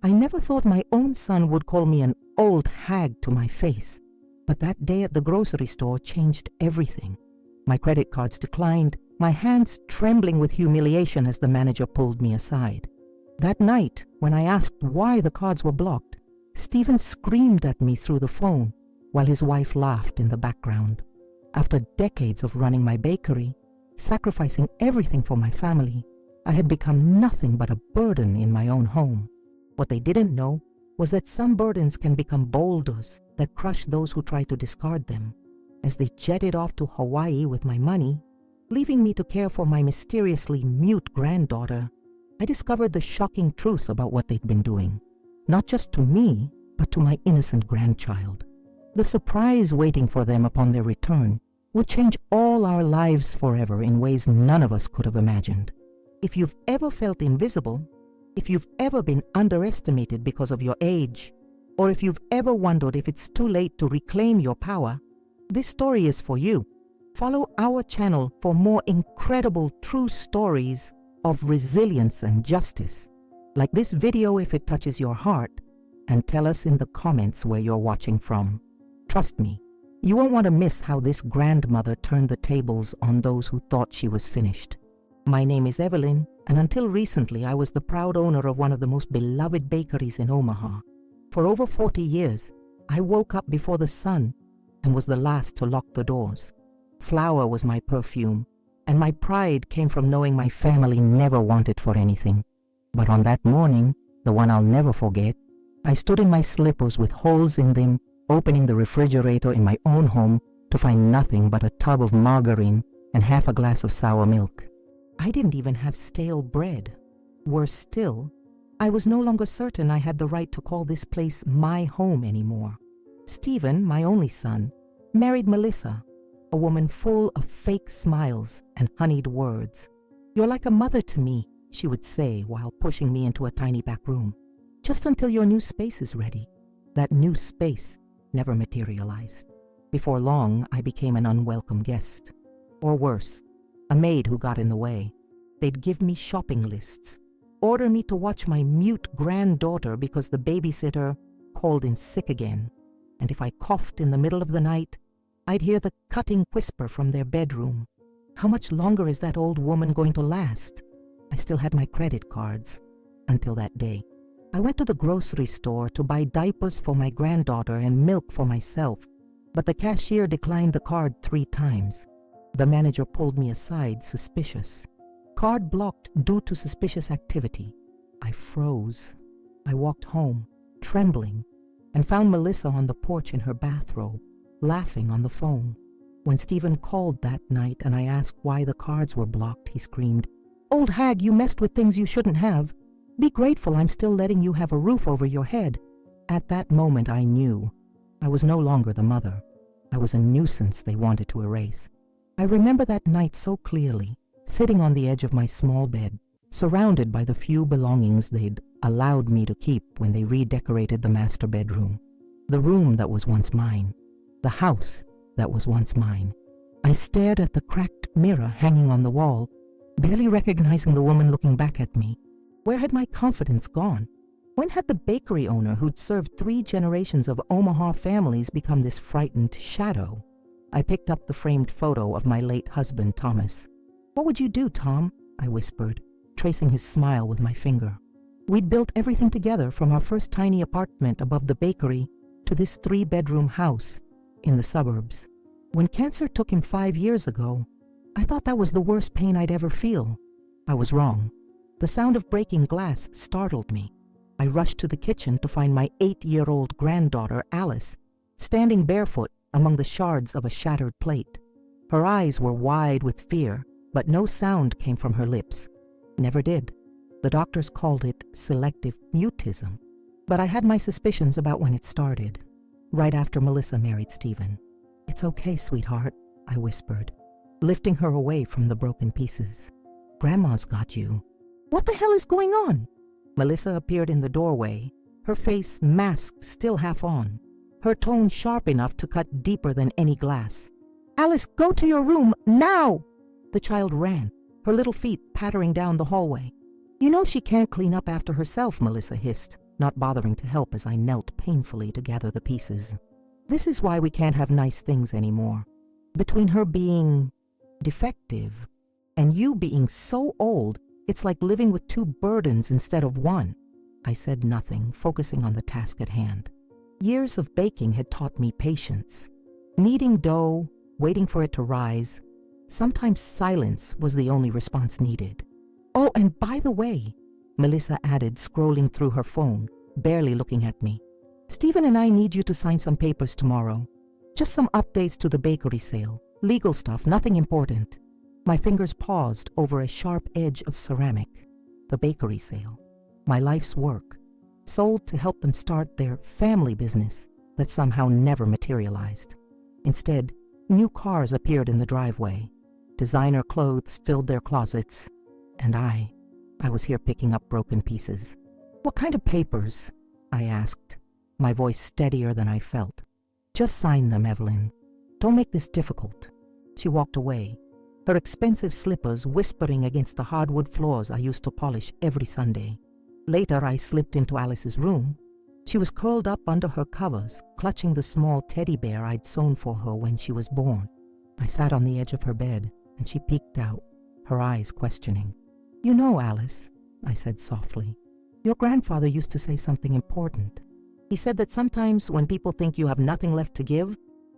I never thought my own son would call me an old hag to my face, but that day at the grocery store changed everything. My credit cards declined, my hands trembling with humiliation as the manager pulled me aside. That night, when I asked why the cards were blocked, Stephen screamed at me through the phone while his wife laughed in the background. After decades of running my bakery, sacrificing everything for my family, I had become nothing but a burden in my own home. What they didn't know was that some burdens can become boulders that crush those who try to discard them. As they jetted off to Hawaii with my money, leaving me to care for my mysteriously mute granddaughter, I discovered the shocking truth about what they'd been doing, not just to me, but to my innocent grandchild. The surprise waiting for them upon their return would change all our lives forever in ways none of us could have imagined. If you've ever felt invisible, if you've ever been underestimated because of your age, or if you've ever wondered if it's too late to reclaim your power, this story is for you. Follow our channel for more incredible true stories of resilience and justice. Like this video if it touches your heart, and tell us in the comments where you're watching from. Trust me, you won't want to miss how this grandmother turned the tables on those who thought she was finished. My name is Evelyn, and until recently I was the proud owner of one of the most beloved bakeries in Omaha. For over 40 years, I woke up before the sun and was the last to lock the doors. Flour was my perfume, and my pride came from knowing my family never wanted for anything. But on that morning, the one I'll never forget, I stood in my slippers with holes in them, opening the refrigerator in my own home to find nothing but a tub of margarine and half a glass of sour milk. I didn't even have stale bread. Worse still, I was no longer certain I had the right to call this place my home anymore. Stephen, my only son, married Melissa, a woman full of fake smiles and honeyed words. "You're like a mother to me," she would say while pushing me into a tiny back room. "Just until your new space is ready." That new space never materialized. Before long, I became an unwelcome guest. Or worse, a maid who got in the way. They'd give me shopping lists, order me to watch my mute granddaughter because the babysitter called in sick again. And if I coughed in the middle of the night, I'd hear the cutting whisper from their bedroom. How much longer is that old woman going to last? I still had my credit cards. Until that day. I went to the grocery store to buy diapers for my granddaughter and milk for myself, but the cashier declined the card 3 times. The manager pulled me aside, suspicious. Card blocked due to suspicious activity. I froze. I walked home, trembling, and found Melissa on the porch in her bathrobe, laughing on the phone. When Stephen called that night and I asked why the cards were blocked, he screamed, "Old hag, you messed with things you shouldn't have. Be grateful I'm still letting you have a roof over your head." At that moment I knew I was no longer the mother. I was a nuisance they wanted to erase. I remember that night so clearly, sitting on the edge of my small bed, surrounded by the few belongings they'd allowed me to keep when they redecorated the master bedroom. The room that was once mine. The house that was once mine. I stared at the cracked mirror hanging on the wall, barely recognizing the woman looking back at me. Where had my confidence gone? When had the bakery owner who'd served 3 generations of Omaha families become this frightened shadow? I picked up the framed photo of my late husband, Thomas. "What would you do, Tom?" I whispered, tracing his smile with my finger. We'd built everything together from our first tiny apartment above the bakery to this 3-bedroom house in the suburbs. When cancer took him 5 years ago, I thought that was the worst pain I'd ever feel. I was wrong. The sound of breaking glass startled me. I rushed to the kitchen to find my 8-year-old granddaughter, Alice, standing barefoot among the shards of a shattered plate. Her eyes were wide with fear, but no sound came from her lips. Never did. The doctors called it selective mutism, but I had my suspicions about when it started, right after Melissa married Stephen. "It's okay, sweetheart," I whispered, lifting her away from the broken pieces. "Grandma's got you." "What the hell is going on?" Melissa appeared in the doorway, her face mask still half on, her tone sharp enough to cut deeper than any glass. "Alice, go to your room, now!" The child ran, her little feet pattering down the hallway. "You know she can't clean up after herself," Melissa hissed, not bothering to help as I knelt painfully to gather the pieces. This is why we can't have nice things anymore. Between her being defective and you being so old, it's like living with two burdens instead of one. I said nothing, focusing on the task at hand. Years of baking had taught me patience. Kneading dough, waiting for it to rise. Sometimes silence was the only response needed. Oh, and by the way, Melissa added, scrolling through her phone, barely looking at me. Stephen and I need you to sign some papers tomorrow. Just some updates to the bakery sale. Legal stuff, nothing important. My fingers paused over a sharp edge of ceramic. The bakery sale. My life's work. Sold to help them start their family business that somehow never materialized. Instead, new cars appeared in the driveway. Designer clothes filled their closets. And I was here picking up broken pieces. What kind of papers? I asked, my voice steadier than I felt. Just sign them, Evelyn. Don't make this difficult. She walked away, her expensive slippers whispering against the hardwood floors I used to polish every Sunday. Later, I slipped into Alice's room. She was curled up under her covers, clutching the small teddy bear I'd sewn for her when she was born. I sat on the edge of her bed, and she peeked out, her eyes questioning. You know, Alice, I said softly, your grandfather used to say something important. He said that sometimes when people think you have nothing left to give,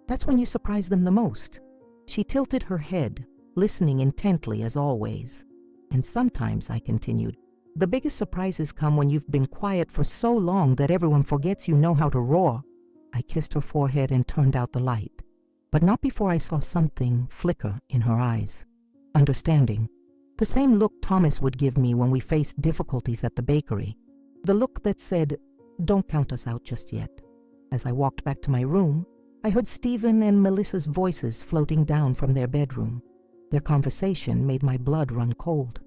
that's when you surprise them the most. She tilted her head, listening intently as always. And sometimes, I continued, the biggest surprises come when you've been quiet for so long that everyone forgets you know how to roar. I kissed her forehead and turned out the light, but not before I saw something flicker in her eyes. Understanding. The same look Thomas would give me when we faced difficulties at the bakery. The look that said, don't count us out just yet. As I walked back to my room, I heard Stephen and Melissa's voices floating down from their bedroom. Their conversation made my blood run cold.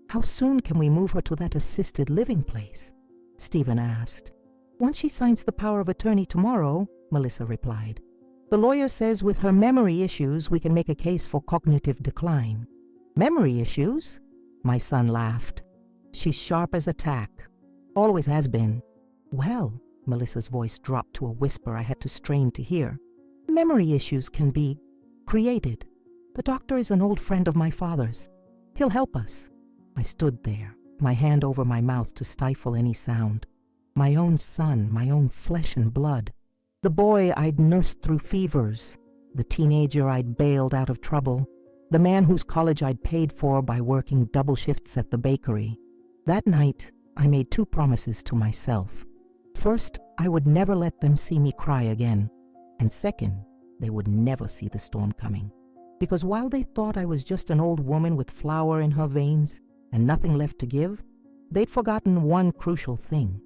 How soon can we move her to that assisted living place? Stephen asked. Once she signs the power of attorney tomorrow, Melissa replied. The lawyer says with her memory issues, we can make a case for cognitive decline. Memory issues? My son laughed. She's sharp as a tack. Always has been. Well, Melissa's voice dropped to a whisper I had to strain to hear. Memory issues can be created. The doctor is an old friend of my father's. He'll help us. I stood there, my hand over my mouth to stifle any sound. My own son, my own flesh and blood. The boy I'd nursed through fevers. The teenager I'd bailed out of trouble. The man whose college I'd paid for by working double shifts at the bakery. That night, I made two promises to myself. First, I would never let them see me cry again. And second, they would never see the storm coming. Because while they thought I was just an old woman with flour in her veins and nothing left to give, they'd forgotten one crucial thing.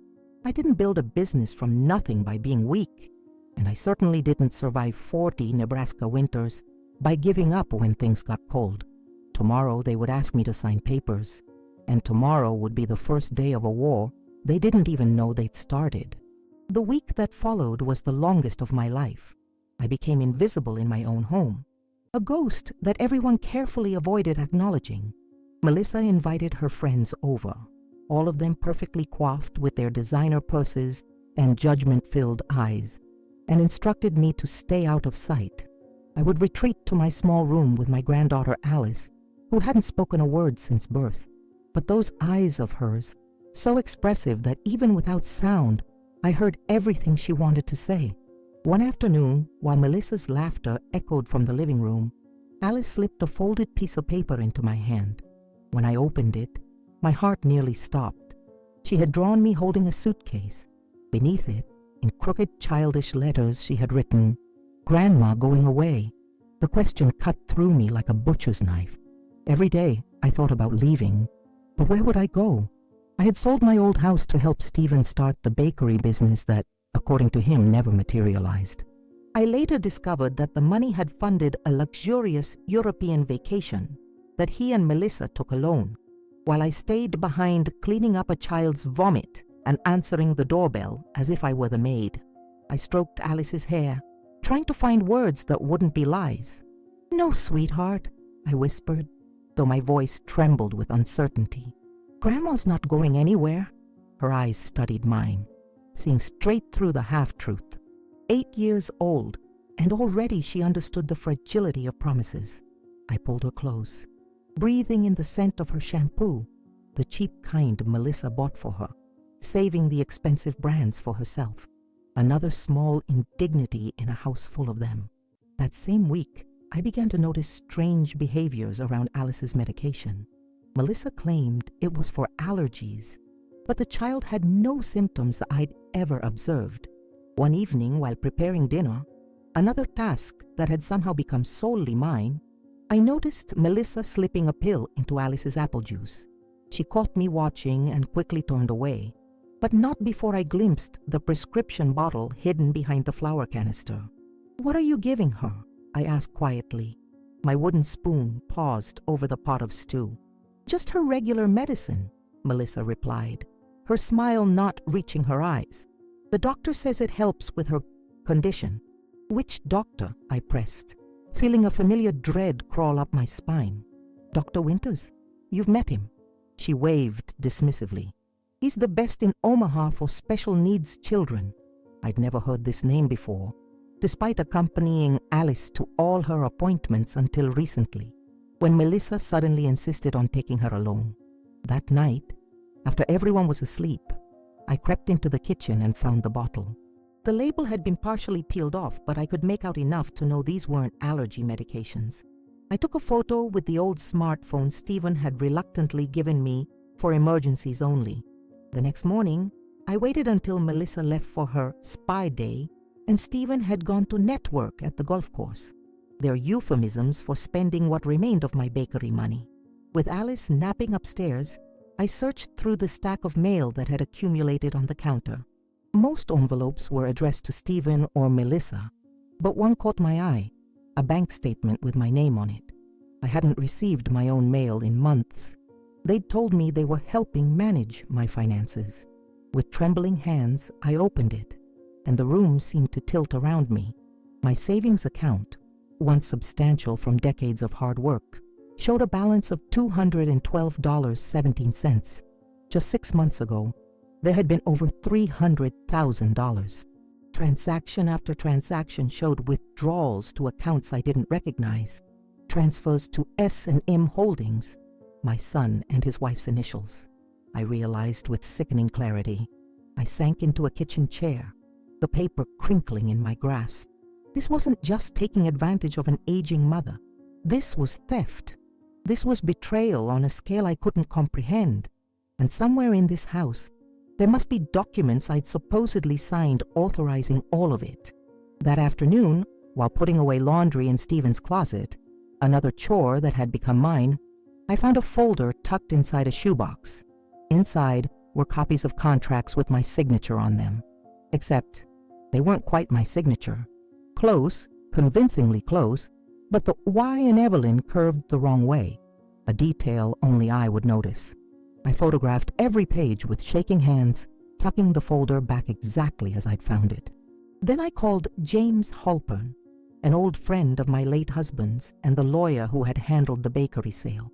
I didn't build a business from nothing by being weak, and I certainly didn't survive 40 Nebraska winters by giving up when things got cold. Tomorrow they would ask me to sign papers, and tomorrow would be the first day of a war they didn't even know they'd started. The week that followed was the longest of my life. I became invisible in my own home, a ghost that everyone carefully avoided acknowledging. Melissa invited her friends over, all of them perfectly coiffed with their designer purses and judgment-filled eyes, and instructed me to stay out of sight. I would retreat to my small room with my granddaughter Alice, who hadn't spoken a word since birth. But those eyes of hers, so expressive that even without sound, I heard everything she wanted to say. One afternoon, while Melissa's laughter echoed from the living room, Alice slipped a folded piece of paper into my hand. When I opened it, my heart nearly stopped. She had drawn me holding a suitcase. Beneath it, in crooked, childish letters, she had written, "Grandma going away." The question cut through me like a butcher's knife. Every day, I thought about leaving. But where would I go? I had sold my old house to help Stephen start the bakery business that, according to him, never materialized. I later discovered that the money had funded a luxurious European vacation that he and Melissa took alone, while I stayed behind cleaning up a child's vomit and answering the doorbell as if I were the maid. I stroked Alice's hair, trying to find words that wouldn't be lies. "No, sweetheart," I whispered, though my voice trembled with uncertainty. "Grandma's not going anywhere." Her eyes studied mine. seeing straight through the half-truth. 8 years old, and already she understood the fragility of promises. I pulled her close, breathing in the scent of her shampoo, the cheap kind Melissa bought for her, saving the expensive brands for herself. Another small indignity in a house full of them. That same week, I began to notice strange behaviors around Alice's medication. Melissa claimed it was for allergies, but the child had no symptoms I'd ever observed. One evening, while preparing dinner, another task that had somehow become solely mine, I noticed Melissa slipping a pill into Alice's apple juice. She caught me watching and quickly turned away, but not before I glimpsed the prescription bottle hidden behind the flour canister. "What are you giving her?" I asked quietly. My wooden spoon paused over the pot of stew. "Just her regular medicine," Melissa replied, her smile not reaching her eyes. "The doctor says it helps with her condition." "Which doctor?" I pressed, feeling a familiar dread crawl up my spine. "Dr. Winters. You've met him." She waved dismissively. "He's the best in Omaha for special needs children." I'd never heard this name before, despite accompanying Alice to all her appointments until recently, when Melissa suddenly insisted on taking her alone. That night, after everyone was asleep, I crept into the kitchen and found the bottle. The label had been partially peeled off, but I could make out enough to know these weren't allergy medications. I took a photo with the old smartphone Stephen had reluctantly given me for emergencies only. The next morning, I waited until Melissa left for her spa day and Stephen had gone to network at the golf course. They're euphemisms for spending what remained of my bakery money. With Alice napping upstairs, I searched through the stack of mail that had accumulated on the counter. Most envelopes were addressed to Stephen or Melissa, but one caught my eye, a bank statement with my name on it. I hadn't received my own mail in months. They'd told me they were helping manage my finances. With trembling hands, I opened it, and the room seemed to tilt around me. My savings account, once substantial from decades of hard work, showed a balance of $212.17. Just 6 months ago, there had been over $300,000. Transaction after transaction showed withdrawals to accounts I didn't recognize, transfers to S&M Holdings, my son and his wife's initials. I realized with sickening clarity. I sank into a kitchen chair, the paper crinkling in my grasp. This wasn't just taking advantage of an aging mother. This was theft. This was betrayal on a scale I couldn't comprehend. And somewhere in this house, there must be documents I'd supposedly signed authorizing all of it. That afternoon, while putting away laundry in Stephen's closet, another chore that had become mine, I found a folder tucked inside a shoebox. Inside were copies of contracts with my signature on them. Except they weren't quite my signature. Close, convincingly close, but the Y in Evelyn curved the wrong way, a detail only I would notice. I photographed every page with shaking hands, tucking the folder back exactly as I'd found it. Then I called James Halpern, an old friend of my late husband's and the lawyer who had handled the bakery sale.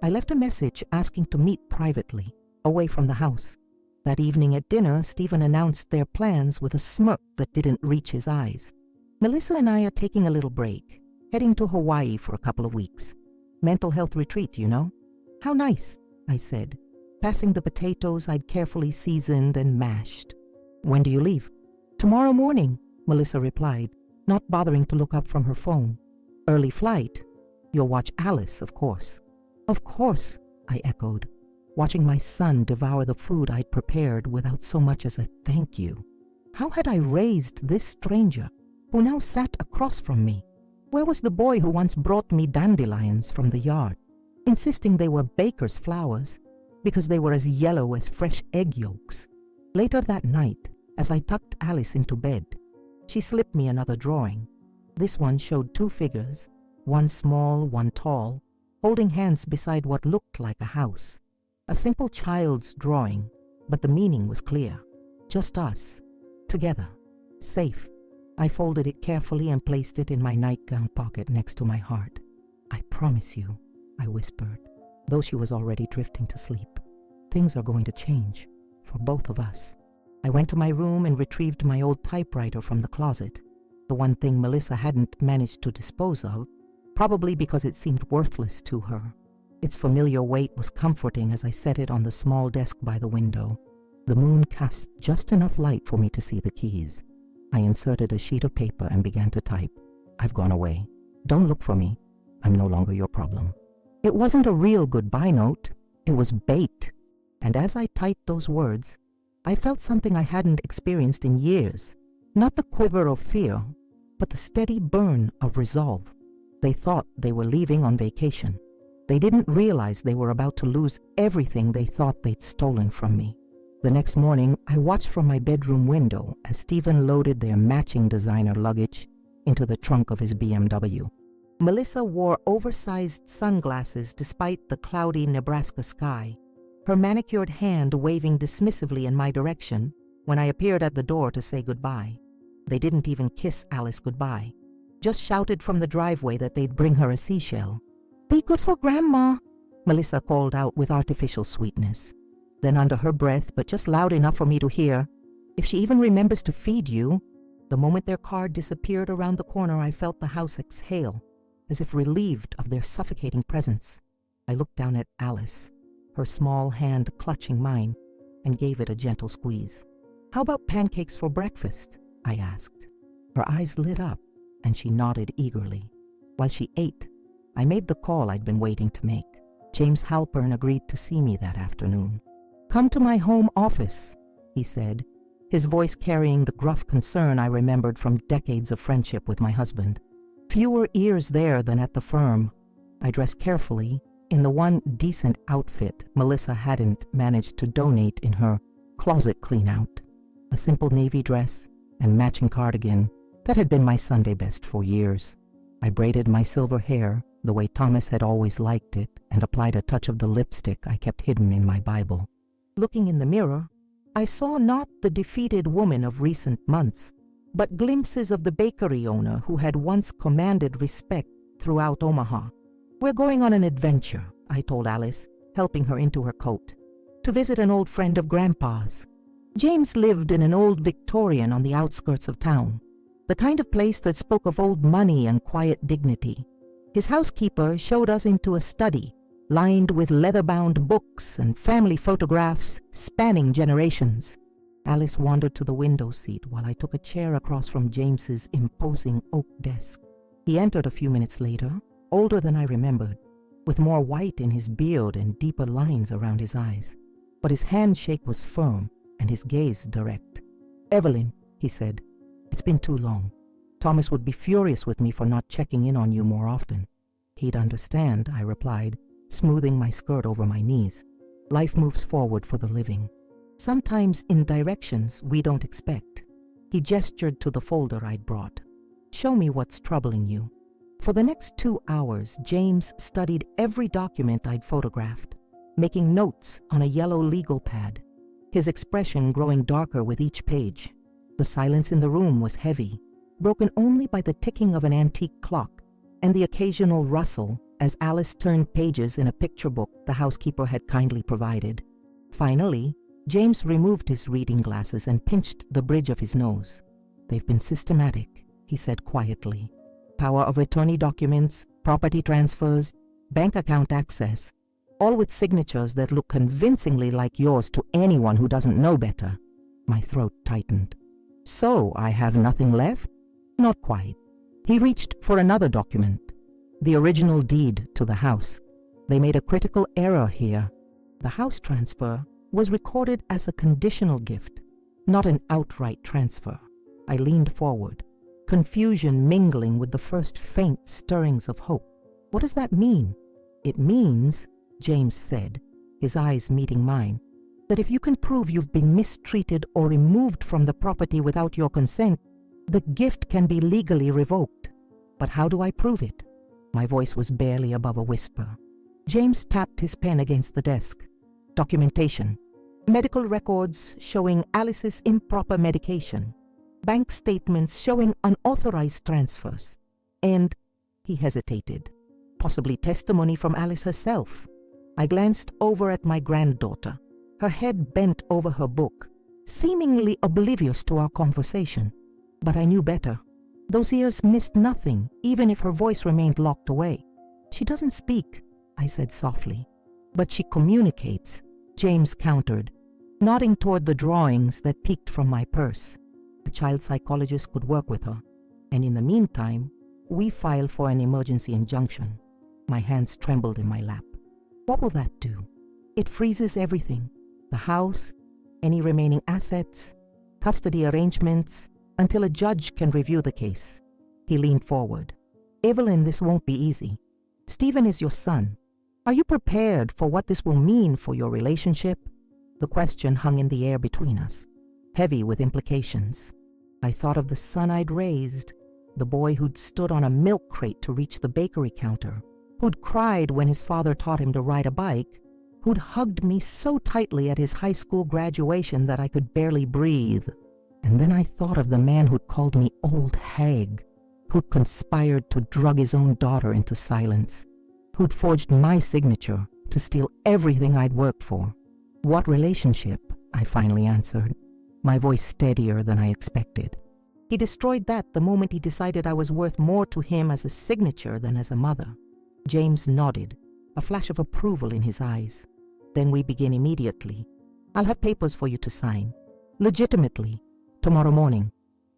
I left a message asking to meet privately, away from the house. That evening at dinner, Stephen announced their plans with a smirk that didn't reach his eyes. "Melissa and I are taking a little break, heading to Hawaii for a couple of weeks. Mental health retreat, you know." "How nice," I said, passing the potatoes I'd carefully seasoned and mashed. "When do you leave?" "Tomorrow morning," Melissa replied, not bothering to look up from her phone. "Early flight. You'll watch Alice, of course." "Of course," I echoed, watching my son devour the food I'd prepared without so much as a thank you. How had I raised this stranger, who now sat across from me? Where was the boy who once brought me dandelions from the yard, insisting they were baker's flowers because they were as yellow as fresh egg yolks? Later that night, as I tucked Alice into bed, she slipped me another drawing. This one showed two figures, one small, one tall, holding hands beside what looked like a house. A simple child's drawing, but the meaning was clear. Just us, together, safe. I folded it carefully and placed it in my nightgown pocket next to my heart. "I promise you," I whispered, though she was already drifting to sleep. "Things are going to change, for both of us." I went to my room and retrieved my old typewriter from the closet, the one thing Melissa hadn't managed to dispose of, probably because it seemed worthless to her. Its familiar weight was comforting as I set it on the small desk by the window. The moon cast just enough light for me to see the keys. I inserted a sheet of paper and began to type. I've gone away. Don't look for me. I'm no longer your problem. It wasn't a real goodbye note. It was bait. And as I typed those words, I felt something I hadn't experienced in years. Not the quiver of fear, but the steady burn of resolve. They thought they were leaving on vacation. They didn't realize they were about to lose everything they thought they'd stolen from me. The next morning, I watched from my bedroom window as Stephen loaded their matching designer luggage into the trunk of his BMW. Melissa wore oversized sunglasses despite the cloudy Nebraska sky, her manicured hand waving dismissively in my direction when I appeared at the door to say goodbye. They didn't even kiss Alice goodbye, just shouted from the driveway that they'd bring her a seashell. "Be good for Grandma," Melissa called out with artificial sweetness. Then under her breath, but just loud enough for me to hear, "If she even remembers to feed you." The moment their car disappeared around the corner, I felt the house exhale, as if relieved of their suffocating presence. I looked down at Alice, her small hand clutching mine, and gave it a gentle squeeze. "How about pancakes for breakfast?" I asked. Her eyes lit up, and she nodded eagerly. While she ate, I made the call I'd been waiting to make. James Halpern agreed to see me that afternoon. "Come to my home office," he said, his voice carrying the gruff concern I remembered from decades of friendship with my husband. Fewer ears there than at the firm. I dressed carefully in the one decent outfit Melissa hadn't managed to donate in her closet clean-out, a simple navy dress and matching cardigan that had been my Sunday best for years. I braided my silver hair the way Thomas had always liked it and applied a touch of the lipstick I kept hidden in my Bible. Looking in the mirror, I saw not the defeated woman of recent months, but glimpses of the bakery owner who had once commanded respect throughout Omaha. "We're going on an adventure," I told Alice, helping her into her coat, "to visit an old friend of Grandpa's. James lived in an old Victorian on the outskirts of town, the kind of place that spoke of old money and quiet dignity. His housekeeper showed us into a study lined with leather-bound books and family photographs spanning generations." Alice wandered to the window seat while I took a chair across from James's imposing oak desk. He entered a few minutes later, older than I remembered, with more white in his beard and deeper lines around his eyes. But his handshake was firm and his gaze direct. "Evelyn," he said, "it's been too long. Thomas would be furious with me for not checking in on you more often." "He'd understand," I replied, smoothing my skirt over my knees. "Life moves forward for the living, sometimes in directions we don't expect." He gestured to the folder I'd brought. "Show me what's troubling you." For the next 2 hours, James studied every document I'd photographed, making notes on a yellow legal pad, his expression growing darker with each page. The silence in the room was heavy, broken only by the ticking of an antique clock and the occasional rustle as Alice turned pages in a picture book the housekeeper had kindly provided. Finally, James removed his reading glasses and pinched the bridge of his nose. "They've been systematic," he said quietly. "Power of attorney documents, property transfers, bank account access, all with signatures that look convincingly like yours to anyone who doesn't know better." My throat tightened. "So I have nothing left?" "Not quite." He reached for another document, the original deed to the house. "They made a critical error here. The house transfer was recorded as a conditional gift, not an outright transfer." I leaned forward, confusion mingling with the first faint stirrings of hope. "What does that mean?" "It means," James said, his eyes meeting mine, "that if you can prove you've been mistreated or removed from the property without your consent, the gift can be legally revoked. But how do I prove it?" My voice was barely above a whisper. James tapped his pen against the desk. "Documentation. Medical records showing Alice's improper medication. Bank statements showing unauthorized transfers. And," he hesitated, "possibly testimony from Alice herself." I glanced over at my granddaughter, her head bent over her book, seemingly oblivious to our conversation. But I knew better. Those ears missed nothing, even if her voice remained locked away. "She doesn't speak," I said softly. "But she communicates," James countered, nodding toward the drawings that peeked from my purse. A child psychologist could work with her, and in the meantime, we file for an emergency injunction. My hands trembled in my lap. "What will that do?" "It freezes everything. The house, any remaining assets, custody arrangements, until a judge can review the case." He leaned forward. "Evelyn, this won't be easy. Stephen is your son. Are you prepared for what this will mean for your relationship?" The question hung in the air between us, heavy with implications. I thought of the son I'd raised, the boy who'd stood on a milk crate to reach the bakery counter, who'd cried when his father taught him to ride a bike, who'd hugged me so tightly at his high school graduation that I could barely breathe. And then I thought of the man who'd called me old hag, who'd conspired to drug his own daughter into silence, who'd forged my signature to steal everything I'd worked for. "What relationship?" I finally answered, my voice steadier than I expected. "He destroyed that the moment he decided I was worth more to him as a signature than as a mother." James nodded, a flash of approval in his eyes. "Then we begin immediately. I'll have papers for you to sign. Legitimately, tomorrow morning."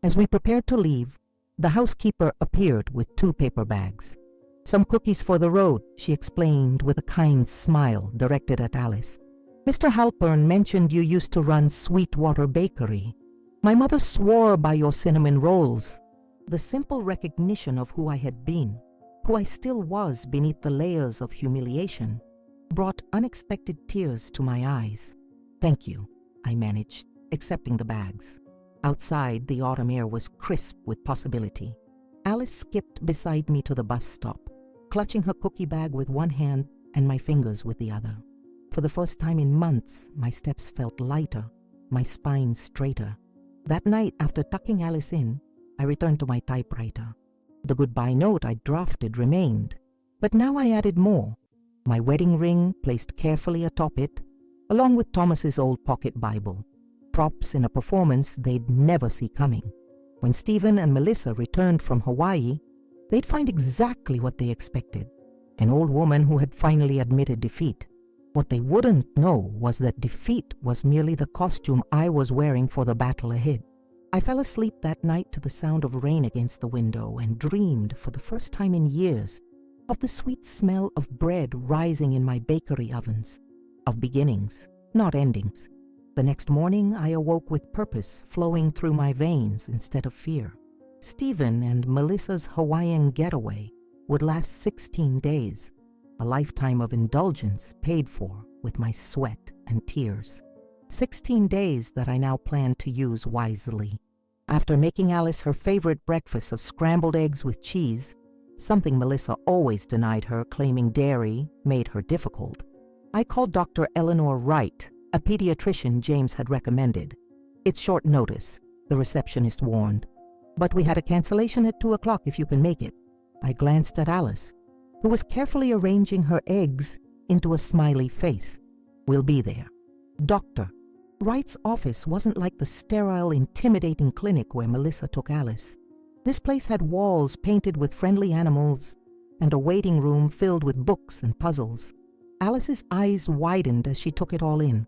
As we prepared to leave, the housekeeper appeared with 2 paper bags. "Some cookies for the road," she explained with a kind smile directed at Alice. "Mr. Halpern mentioned you used to run Sweetwater Bakery. My mother swore by your cinnamon rolls." The simple recognition of who I had been, who I still was beneath the layers of humiliation, brought unexpected tears to my eyes. "Thank you," I managed, accepting the bags. Outside, the autumn air was crisp with possibility. Alice skipped beside me to the bus stop, clutching her cookie bag with one hand and my fingers with the other. For the first time in months, my steps felt lighter, my spine straighter. That night, after tucking Alice in, I returned to my typewriter. The goodbye note I'd drafted remained, but now I added more. My wedding ring placed carefully atop it, along with Thomas's old pocket Bible. Props in a performance they'd never see coming. When Stephen and Melissa returned from Hawaii, they'd find exactly what they expected, an old woman who had finally admitted defeat. What they wouldn't know was that defeat was merely the costume I was wearing for the battle ahead. I fell asleep that night to the sound of rain against the window and dreamed, for the first time in years, of the sweet smell of bread rising in my bakery ovens, of beginnings, not endings. The next morning, I awoke with purpose flowing through my veins instead of fear. Stephen and Melissa's Hawaiian getaway would last 16 days, a lifetime of indulgence paid for with my sweat and tears. 16 days that I now planned to use wisely. After making Alice her favorite breakfast of scrambled eggs with cheese, something Melissa always denied her, claiming dairy made her difficult, I called Dr. Eleanor Wright, a pediatrician James had recommended. "It's short notice," the receptionist warned, "but we had a cancellation at 2 o'clock if you can make it." I glanced at Alice, who was carefully arranging her eggs into a smiley face. "We'll be there." Dr. Wright's office wasn't like the sterile, intimidating clinic where Melissa took Alice. This place had walls painted with friendly animals and a waiting room filled with books and puzzles. Alice's eyes widened as she took it all in,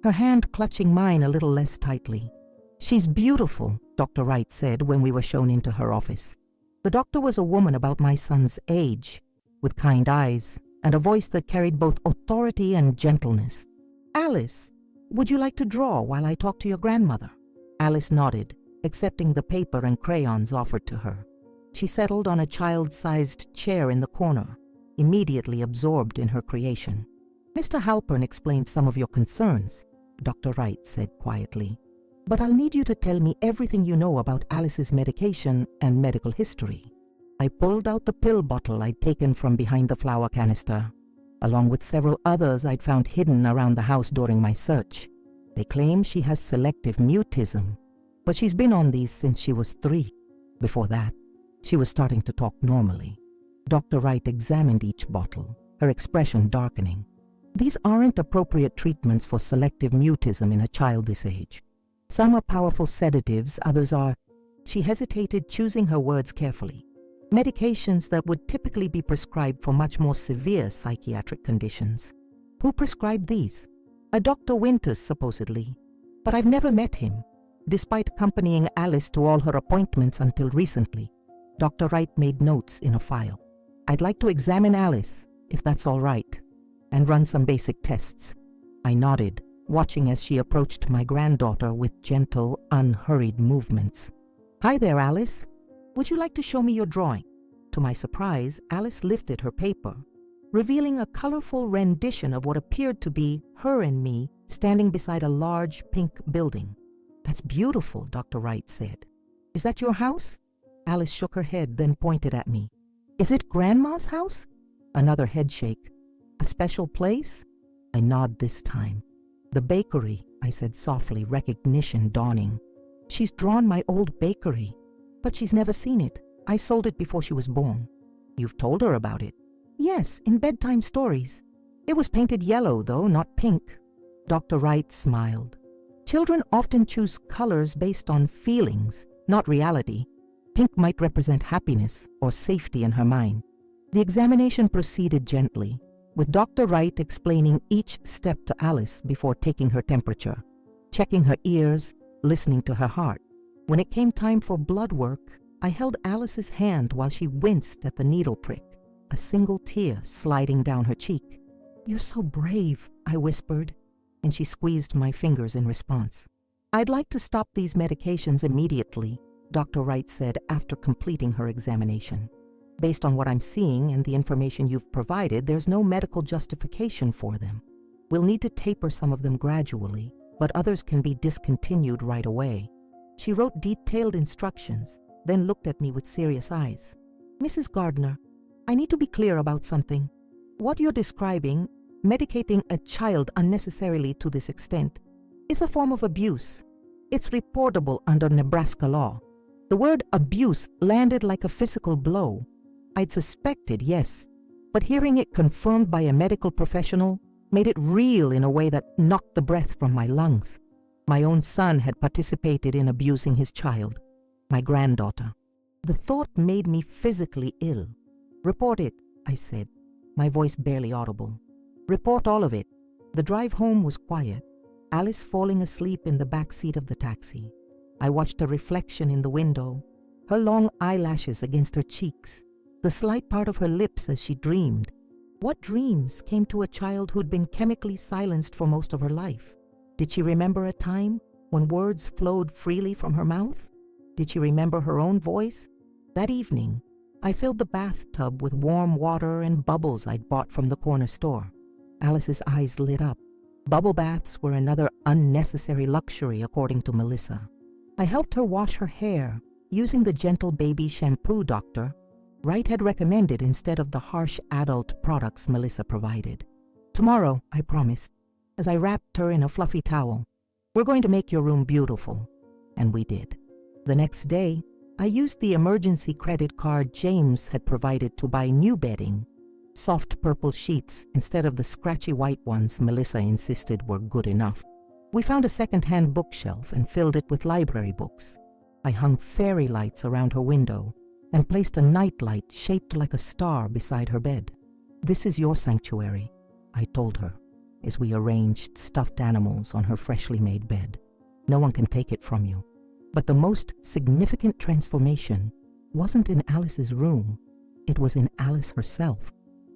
her hand clutching mine a little less tightly. "She's beautiful," Dr. Wright said when we were shown into her office. The doctor was a woman about my son's age, with kind eyes and a voice that carried both authority and gentleness. "Alice, would you like to draw while I talk to your grandmother?" Alice nodded, accepting the paper and crayons offered to her. She settled on a child-sized chair in the corner, immediately absorbed in her creation. "Mr. Halpern explained some of your concerns," Dr. Wright said quietly. "But I'll need you to tell me everything you know about Alice's medication and medical history." I pulled out the pill bottle I'd taken from behind the flour canister, along with several others I'd found hidden around the house during my search. They claim she has selective mutism, but she's been on these since she was 3. Before that, she was starting to talk normally. Dr. Wright examined each bottle, her expression darkening. "These aren't appropriate treatments for selective mutism in a child this age. Some are powerful sedatives, others are—" She hesitated, choosing her words carefully. "Medications that would typically be prescribed for much more severe psychiatric conditions." "Who prescribed these?" "A Dr. Winters, supposedly. But I've never met him, despite accompanying Alice to all her appointments until recently." Dr. Wright made notes in a file. "I'd like to examine Alice, if that's all right, and run some basic tests." I nodded, watching as she approached my granddaughter with gentle, unhurried movements. "Hi there, Alice. Would you like to show me your drawing?" To my surprise, Alice lifted her paper, revealing a colorful rendition of what appeared to be her and me standing beside a large pink building. "That's beautiful," Dr. Wright said. "Is that your house?" Alice shook her head, then pointed at me. "Is it Grandma's house?" Another head shake. "A special place?" I nod this time. "The bakery," I said softly, recognition dawning. "She's drawn my old bakery, but she's never seen it. I sold it before she was born." "You've told her about it?" "Yes, in bedtime stories. It was painted yellow, though, not pink." Dr. Wright smiled. "Children often choose colors based on feelings, not reality. Pink might represent happiness or safety in her mind." The examination proceeded gently, with Dr. Wright explaining each step to Alice before taking her temperature, checking her ears, listening to her heart. When it came time for blood work, I held Alice's hand while she winced at the needle prick, a single tear sliding down her cheek. "You're so brave," I whispered, and she squeezed my fingers in response. "I'd like to stop these medications immediately," Dr. Wright said after completing her examination. "Based on what I'm seeing and the information you've provided, there's no medical justification for them. We'll need to taper some of them gradually, but others can be discontinued right away." She wrote detailed instructions, then looked at me with serious eyes. "Mrs. Gardner, I need to be clear about something. What you're describing, medicating a child unnecessarily to this extent, is a form of abuse. It's reportable under Nebraska law." The word abuse landed like a physical blow. I'd suspected, yes, but hearing it confirmed by a medical professional made it real in a way that knocked the breath from my lungs. My own son had participated in abusing his child, my granddaughter. The thought made me physically ill. "Report it," I said, my voice barely audible. "Report all of it." The drive home was quiet, Alice falling asleep in the back seat of the taxi. I watched her reflection in the window, her long eyelashes against her cheeks, the slight part of her lips as she dreamed. What dreams came to a child who'd been chemically silenced for most of her life? Did she remember a time when words flowed freely from her mouth? Did she remember her own voice? That evening, I filled the bathtub with warm water and bubbles I'd bought from the corner store. Alice's eyes lit up. Bubble baths were another unnecessary luxury, according to Melissa. I helped her wash her hair, using the gentle baby shampoo Dr. Wright had recommended instead of the harsh adult products Melissa provided. "Tomorrow," I promised, as I wrapped her in a fluffy towel, "we're going to make your room beautiful." And we did. The next day, I used the emergency credit card James had provided to buy new bedding, soft purple sheets instead of the scratchy white ones Melissa insisted were good enough. We found a second-hand bookshelf and filled it with library books. I hung fairy lights around her window and placed a nightlight shaped like a star beside her bed. "This is your sanctuary," I told her, as we arranged stuffed animals on her freshly made bed. "No one can take it from you." But the most significant transformation wasn't in Alice's room. It was in Alice herself.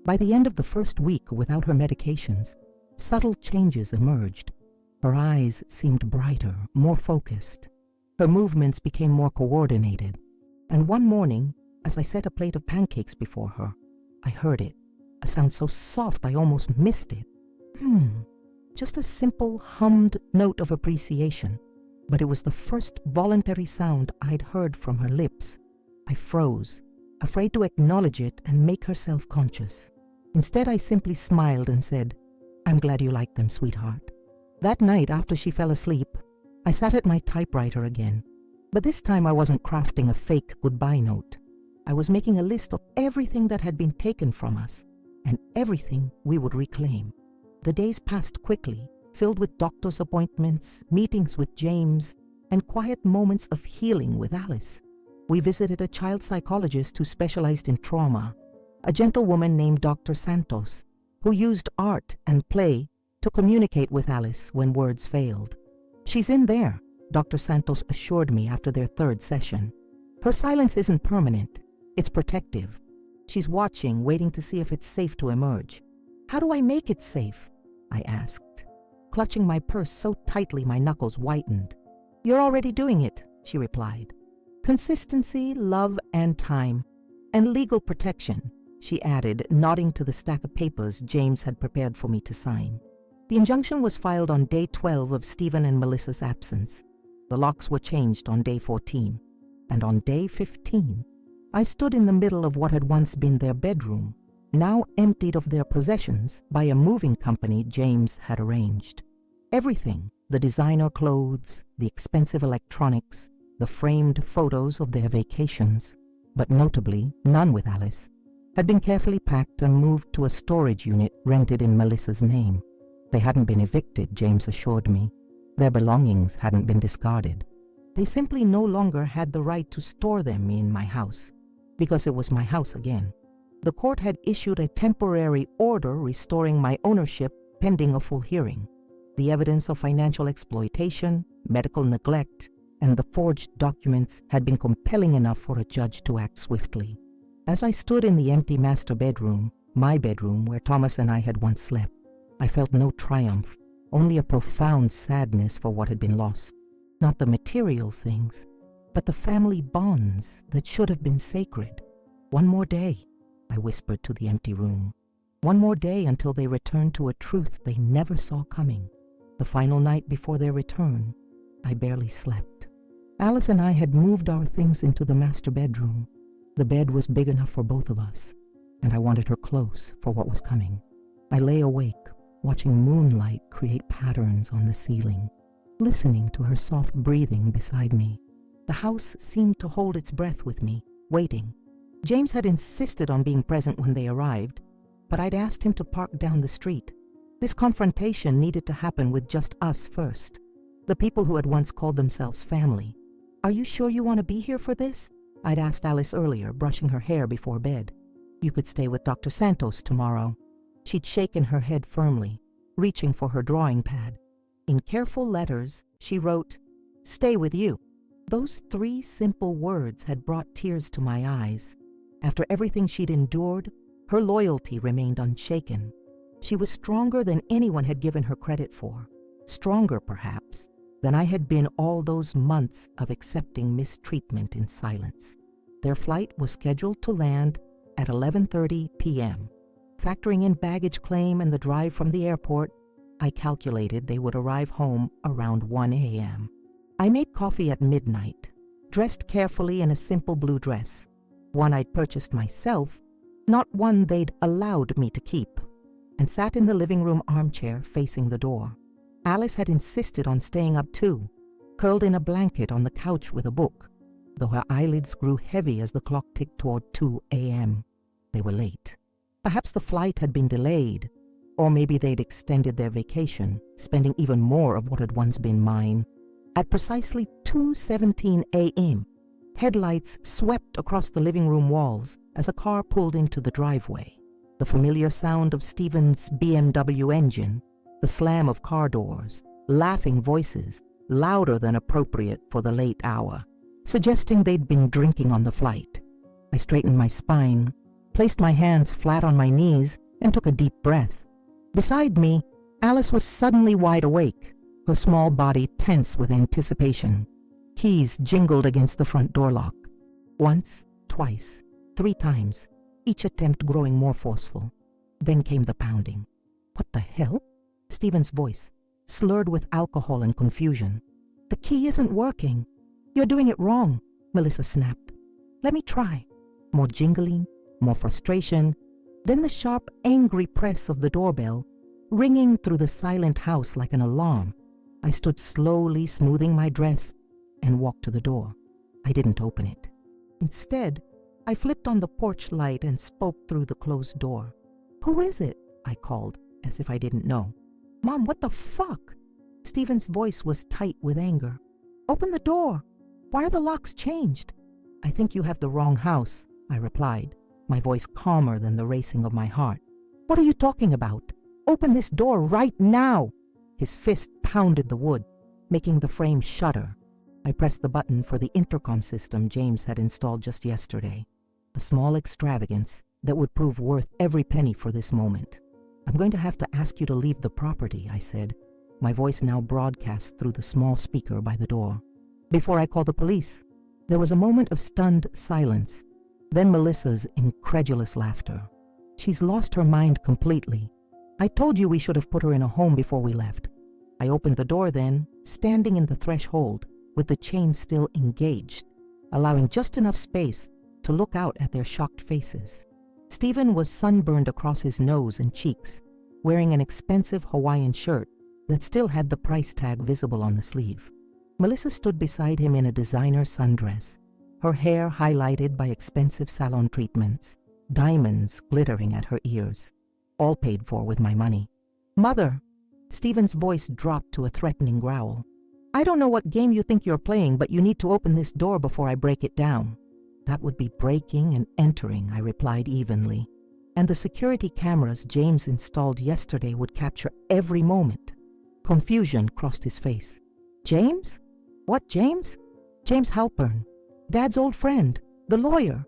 By the end of the first week without her medications, subtle changes emerged. Her eyes seemed brighter, more focused. Her movements became more coordinated. And one morning, as I set a plate of pancakes before her, I heard it, a sound so soft I almost missed it. Just a simple hummed note of appreciation. But it was the first voluntary sound I'd heard from her lips. I froze, afraid to acknowledge it and make her self-conscious. Instead, I simply smiled and said, "I'm glad you like them, sweetheart." That night, after she fell asleep, I sat at my typewriter again. But this time I wasn't crafting a fake goodbye note. I was making a list of everything that had been taken from us and everything we would reclaim. The days passed quickly, filled with doctor's appointments, meetings with James, and quiet moments of healing with Alice. We visited a child psychologist who specialized in trauma, a gentlewoman named Dr. Santos, who used art and play to communicate with Alice when words failed. "She's in there," Dr. Santos assured me after their third session. "Her silence isn't permanent, it's protective. She's watching, waiting to see if it's safe to emerge." "How do I make it safe?" I asked, clutching my purse so tightly my knuckles whitened. "You're already doing it," she replied. "Consistency, love, and time, and legal protection," she added, nodding to the stack of papers James had prepared for me to sign. The injunction was filed on day 12 of Stephen and Melissa's absence. The locks were changed on day 14, and on day 15, I stood in the middle of what had once been their bedroom, now emptied of their possessions by a moving company James had arranged. Everything, the designer clothes, the expensive electronics, the framed photos of their vacations, but notably none with Alice, had been carefully packed and moved to a storage unit rented in Melissa's name. They hadn't been evicted, James assured me. Their belongings hadn't been discarded. They simply no longer had the right to store them in my house, because it was my house again. The court had issued a temporary order restoring my ownership pending a full hearing. The evidence of financial exploitation, medical neglect, and the forged documents had been compelling enough for a judge to act swiftly. As I stood in the empty master bedroom, my bedroom where Thomas and I had once slept, I felt no triumph, only a profound sadness for what had been lost. Not the material things, but the family bonds that should have been sacred. "One more day," I whispered to the empty room. "One more day until they returned to a truth they never saw coming." The final night before their return, I barely slept. Alice and I had moved our things into the master bedroom. The bed was big enough for both of us, and I wanted her close for what was coming. I lay awake, watching moonlight create patterns on the ceiling, listening to her soft breathing beside me. The house seemed to hold its breath with me, waiting. James had insisted on being present when they arrived, but I'd asked him to park down the street. This confrontation needed to happen with just us first, the people who had once called themselves family. "Are you sure you want to be here for this?" I'd asked Alice earlier, brushing her hair before bed. "You could stay with Dr. Santos tomorrow." She'd shaken her head firmly, reaching for her drawing pad. In careful letters, she wrote, "Stay with you." Those 3 simple words had brought tears to my eyes. After everything she'd endured, her loyalty remained unshaken. She was stronger than anyone had given her credit for, stronger, perhaps, than I had been all those months of accepting mistreatment in silence. Their flight was scheduled to land at 11:30 p.m. Factoring in baggage claim and the drive from the airport, I calculated they would arrive home around 1 a.m. I made coffee at midnight, dressed carefully in a simple blue dress, one I'd purchased myself, not one they'd allowed me to keep, and sat in the living room armchair facing the door. Alice had insisted on staying up too, curled in a blanket on the couch with a book, though her eyelids grew heavy as the clock ticked toward 2 a.m. They were late. Perhaps the flight had been delayed, or maybe they'd extended their vacation, spending even more of what had once been mine. At precisely 2:17 a.m., headlights swept across the living room walls as a car pulled into the driveway. The familiar sound of Stephen's BMW engine, the slam of car doors, laughing voices, louder than appropriate for the late hour, suggesting they'd been drinking on the flight. I straightened my spine, placed my hands flat on my knees, and took a deep breath. Beside me, Alice was suddenly wide awake, her small body tense with anticipation. Keys jingled against the front door lock. Once, twice, 3 times, each attempt growing more forceful. Then came the pounding. "What the hell?" Stephen's voice, slurred with alcohol and confusion. "The key isn't working. You're doing it wrong," Melissa snapped. "Let me try." More jingling, more frustration, then the sharp, angry press of the doorbell, ringing through the silent house like an alarm. I stood slowly smoothing my dress and walked to the door. I didn't open it. Instead, I flipped on the porch light and spoke through the closed door. "Who is it?" I called, as if I didn't know. Mom, what the fuck? Stephen's voice was tight with anger. Open the door. Why are the locks changed? I think you have the wrong house, I replied, my voice calmer than the racing of my heart. What are you talking about? Open this door right now. His fist pounded the wood, making the frame shudder. I pressed the button for the intercom system James had installed just yesterday. A small extravagance that would prove worth every penny for this moment. I'm going to have to ask you to leave the property, I said, my voice now broadcast through the small speaker by the door. Before I call the police. There was a moment of stunned silence, then Melissa's incredulous laughter. She's lost her mind completely. I told you we should have put her in a home before we left. I opened the door then, standing in the threshold, with the chain still engaged, allowing just enough space to look out at their shocked faces. Stephen was sunburned across his nose and cheeks, wearing an expensive Hawaiian shirt that still had the price tag visible on the sleeve. Melissa stood beside him in a designer sundress, her hair highlighted by expensive salon treatments, diamonds glittering at her ears, all paid for with my money. Mother! Stephen's voice dropped to a threatening growl. I don't know what game you think you're playing, but you need to open this door before I break it down. That would be breaking and entering, I replied evenly. And the security cameras James installed yesterday would capture every moment. Confusion crossed his face. James? What James? James Halpern, Dad's old friend, the lawyer.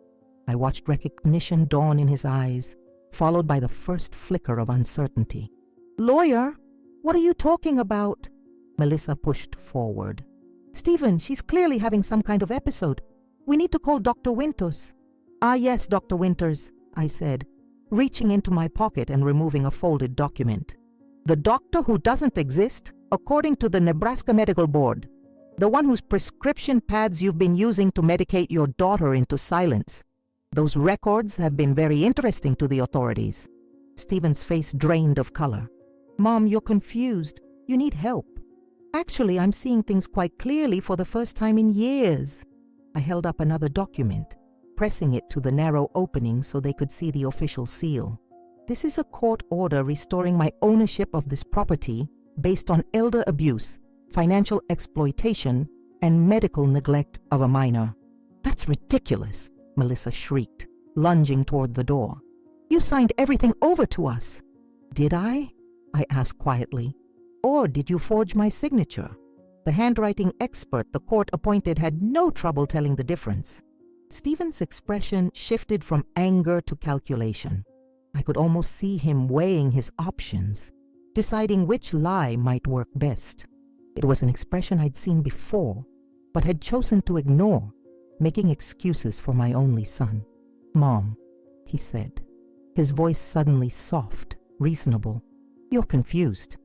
I watched recognition dawn in his eyes, followed by the first flicker of uncertainty. Lawyer? What are you talking about? Melissa pushed forward. Stephen, she's clearly having some kind of episode. We need to call Dr. Winters. Ah, yes, Dr. Winters, I said, reaching into my pocket and removing a folded document. The doctor who doesn't exist, according to the Nebraska Medical Board. The one whose prescription pads you've been using to medicate your daughter into silence. Those records have been very interesting to the authorities. Stephen's face drained of color. Mom, you're confused. You need help. Actually, I'm seeing things quite clearly for the first time in years. I held up another document, pressing it to the narrow opening so they could see the official seal. This is a court order restoring my ownership of this property based on elder abuse, financial exploitation, and medical neglect of a minor. That's ridiculous, Melissa shrieked, lunging toward the door. You signed everything over to us. Did I asked quietly. Or did you forge my signature? The handwriting expert the court appointed had no trouble telling the difference. Stephen's expression shifted from anger to calculation. I could almost see him weighing his options, deciding which lie might work best. It was an expression I'd seen before, but had chosen to ignore, making excuses for my only son. Mom, he said, his voice suddenly soft, reasonable. You're confused.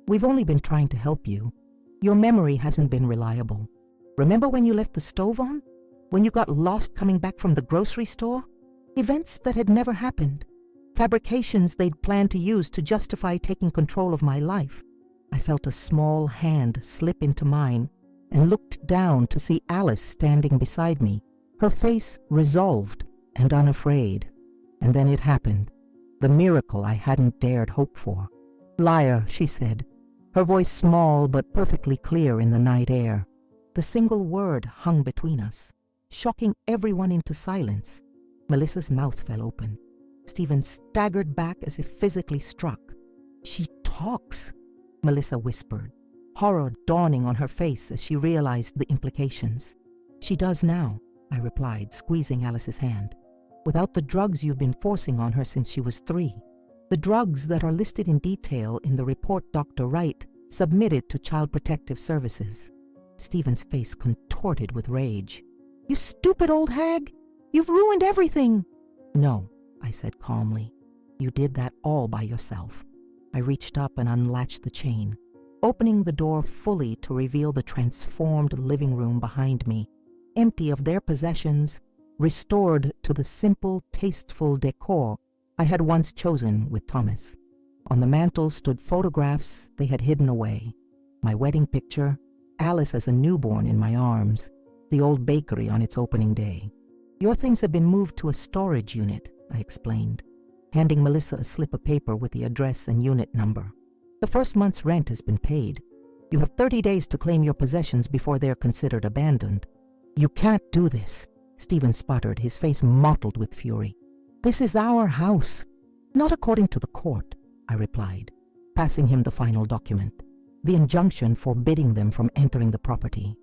We've only been trying to help you. Your memory hasn't been reliable. Remember when you left the stove on? When you got lost coming back from the grocery store? Events that had never happened. Fabrications they'd planned to use to justify taking control of my life. I felt a small hand slip into mine and looked down to see Alice standing beside me, her face resolved and unafraid. And then it happened, the miracle I hadn't dared hope for. Liar, she said, her voice small but perfectly clear in the night air. The single word hung between us, shocking everyone into silence. Melissa's mouth fell open. Stephen staggered back as if physically struck. She talks, Melissa whispered, horror dawning on her face as she realized the implications. She does now, I replied, squeezing Alice's hand. Without the drugs you've been forcing on her since she was 3. The drugs that are listed in detail in the report Dr. Wright submitted to Child Protective Services. Stephen's face contorted with rage. You stupid old hag! You've ruined everything! No, I said calmly. You did that all by yourself. I reached up and unlatched the chain, opening the door fully to reveal the transformed living room behind me, empty of their possessions, restored to the simple, tasteful decor I had once chosen with Thomas. On the mantel stood photographs they had hidden away. My wedding picture, Alice as a newborn in my arms, the old bakery on its opening day. Your things have been moved to a storage unit, I explained, handing Melissa a slip of paper with the address and unit number. The first month's rent has been paid. You have 30 days to claim your possessions before they are considered abandoned. You can't do this, Stephen sputtered, his face mottled with fury. This is our house. Not according to the court, I replied, passing him the final document, the injunction forbidding them from entering the property.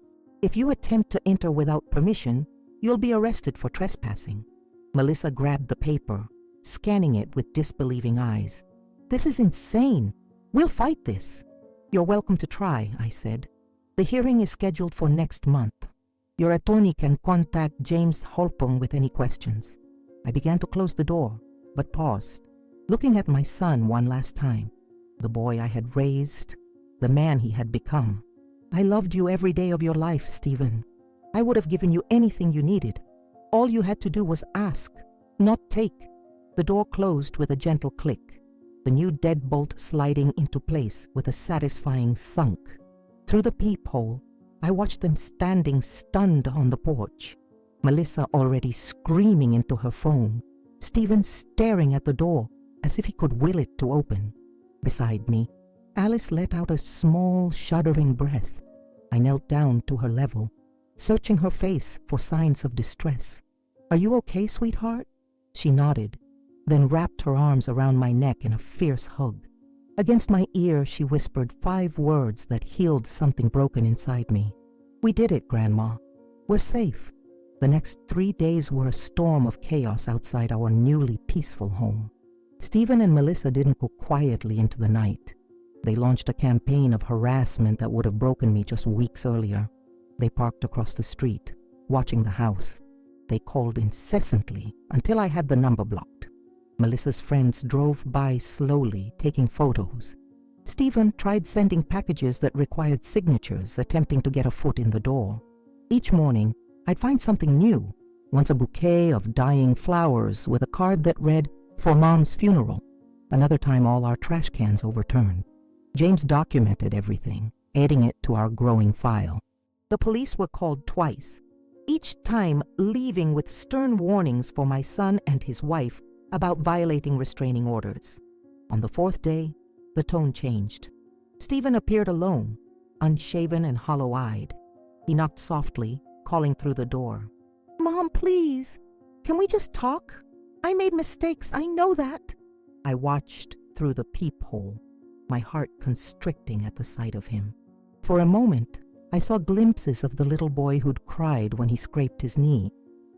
If you attempt to enter without permission, you'll be arrested for trespassing. Melissa grabbed the paper, scanning it with disbelieving eyes. This is insane. We'll fight this. You're welcome to try, I said. The hearing is scheduled for next month. Your attorney can contact James Holpung with any questions. I began to close the door, but paused, looking at my son one last time, the boy I had raised, the man he had become. I loved you every day of your life, Stephen. I would have given you anything you needed. All you had to do was ask, not take. The door closed with a gentle click, the new deadbolt sliding into place with a satisfying thunk. Through the peephole, I watched them standing stunned on the porch, Melissa already screaming into her phone, Stephen staring at the door as if he could will it to open. Beside me, Alice let out a small, shuddering breath. I knelt down to her level, searching her face for signs of distress. Are you okay, sweetheart? She nodded, then wrapped her arms around my neck in a fierce hug. Against my ear, she whispered 5 words that healed something broken inside me. We did it, Grandma. We're safe. The next 3 days were a storm of chaos outside our newly peaceful home. Stephen and Melissa didn't go quietly into the night. They launched a campaign of harassment that would have broken me just weeks earlier. They parked across the street, watching the house. They called incessantly until I had the number blocked. Melissa's friends drove by slowly, taking photos. Stephen tried sending packages that required signatures, attempting to get a foot in the door. Each morning, I'd find something new, once a bouquet of dying flowers with a card that read, "For Mom's funeral." Another time, all our trash cans overturned. James documented everything, adding it to our growing file. The police were called twice, each time leaving with stern warnings for my son and his wife about violating restraining orders. On the 4th day, the tone changed. Stephen appeared alone, unshaven and hollow-eyed. He knocked softly, calling through the door. "Mom, please, can we just talk? I made mistakes, I know that." I watched through the peephole, my heart constricting at the sight of him. For a moment, I saw glimpses of the little boy who'd cried when he scraped his knee,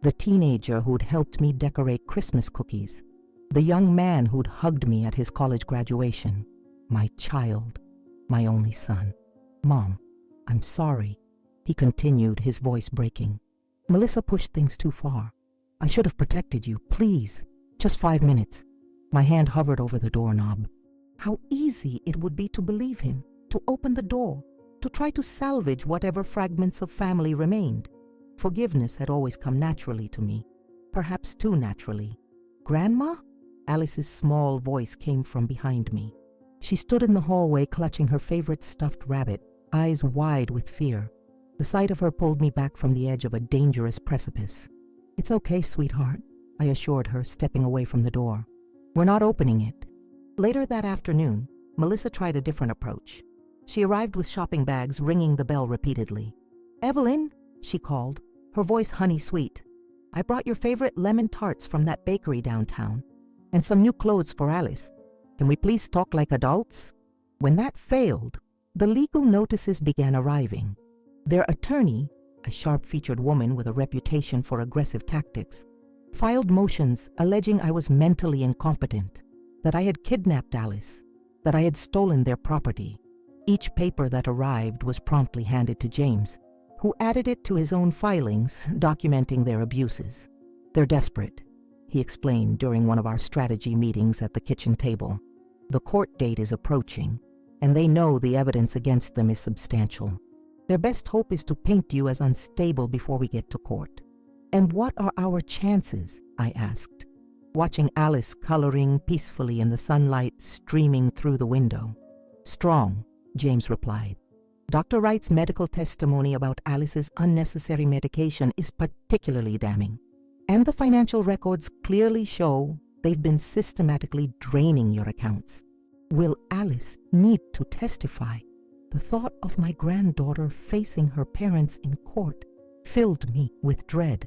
the teenager who'd helped me decorate Christmas cookies, the young man who'd hugged me at his college graduation. My child, my only son. "Mom, I'm sorry," he continued, his voice breaking. "Melissa pushed things too far. I should have protected you. Please, just 5 minutes." My hand hovered over the doorknob. How easy it would be to believe him, to open the door, to try to salvage whatever fragments of family remained. Forgiveness had always come naturally to me, perhaps too naturally. "Grandma?" Alice's small voice came from behind me. She stood in the hallway clutching her favorite stuffed rabbit, eyes wide with fear. The sight of her pulled me back from the edge of a dangerous precipice. "It's okay, sweetheart," I assured her, stepping away from the door. "We're not opening it." Later that afternoon, Melissa tried a different approach. She arrived with shopping bags, ringing the bell repeatedly. "Evelyn," she called, her voice honey-sweet, "I brought your favorite lemon tarts from that bakery downtown, and some new clothes for Alice. Can we please talk like adults?" When that failed, the legal notices began arriving. Their attorney, a sharp-featured woman with a reputation for aggressive tactics, filed motions alleging I was mentally incompetent, that I had kidnapped Alice, that I had stolen their property. Each paper that arrived was promptly handed to James, who added it to his own filings documenting their abuses. "They're desperate," he explained during one of our strategy meetings at the kitchen table. "The court date is approaching, and they know the evidence against them is substantial. Their best hope is to paint you as unstable before we get to court." "And what are our chances?" I asked, watching Alice coloring peacefully in the sunlight streaming through the window. "Strong," James replied. "Dr. Wright's medical testimony about Alice's unnecessary medication is particularly damning, and the financial records clearly show they've been systematically draining your accounts. Will Alice need to testify? The thought of my granddaughter facing her parents in court filled me with dread.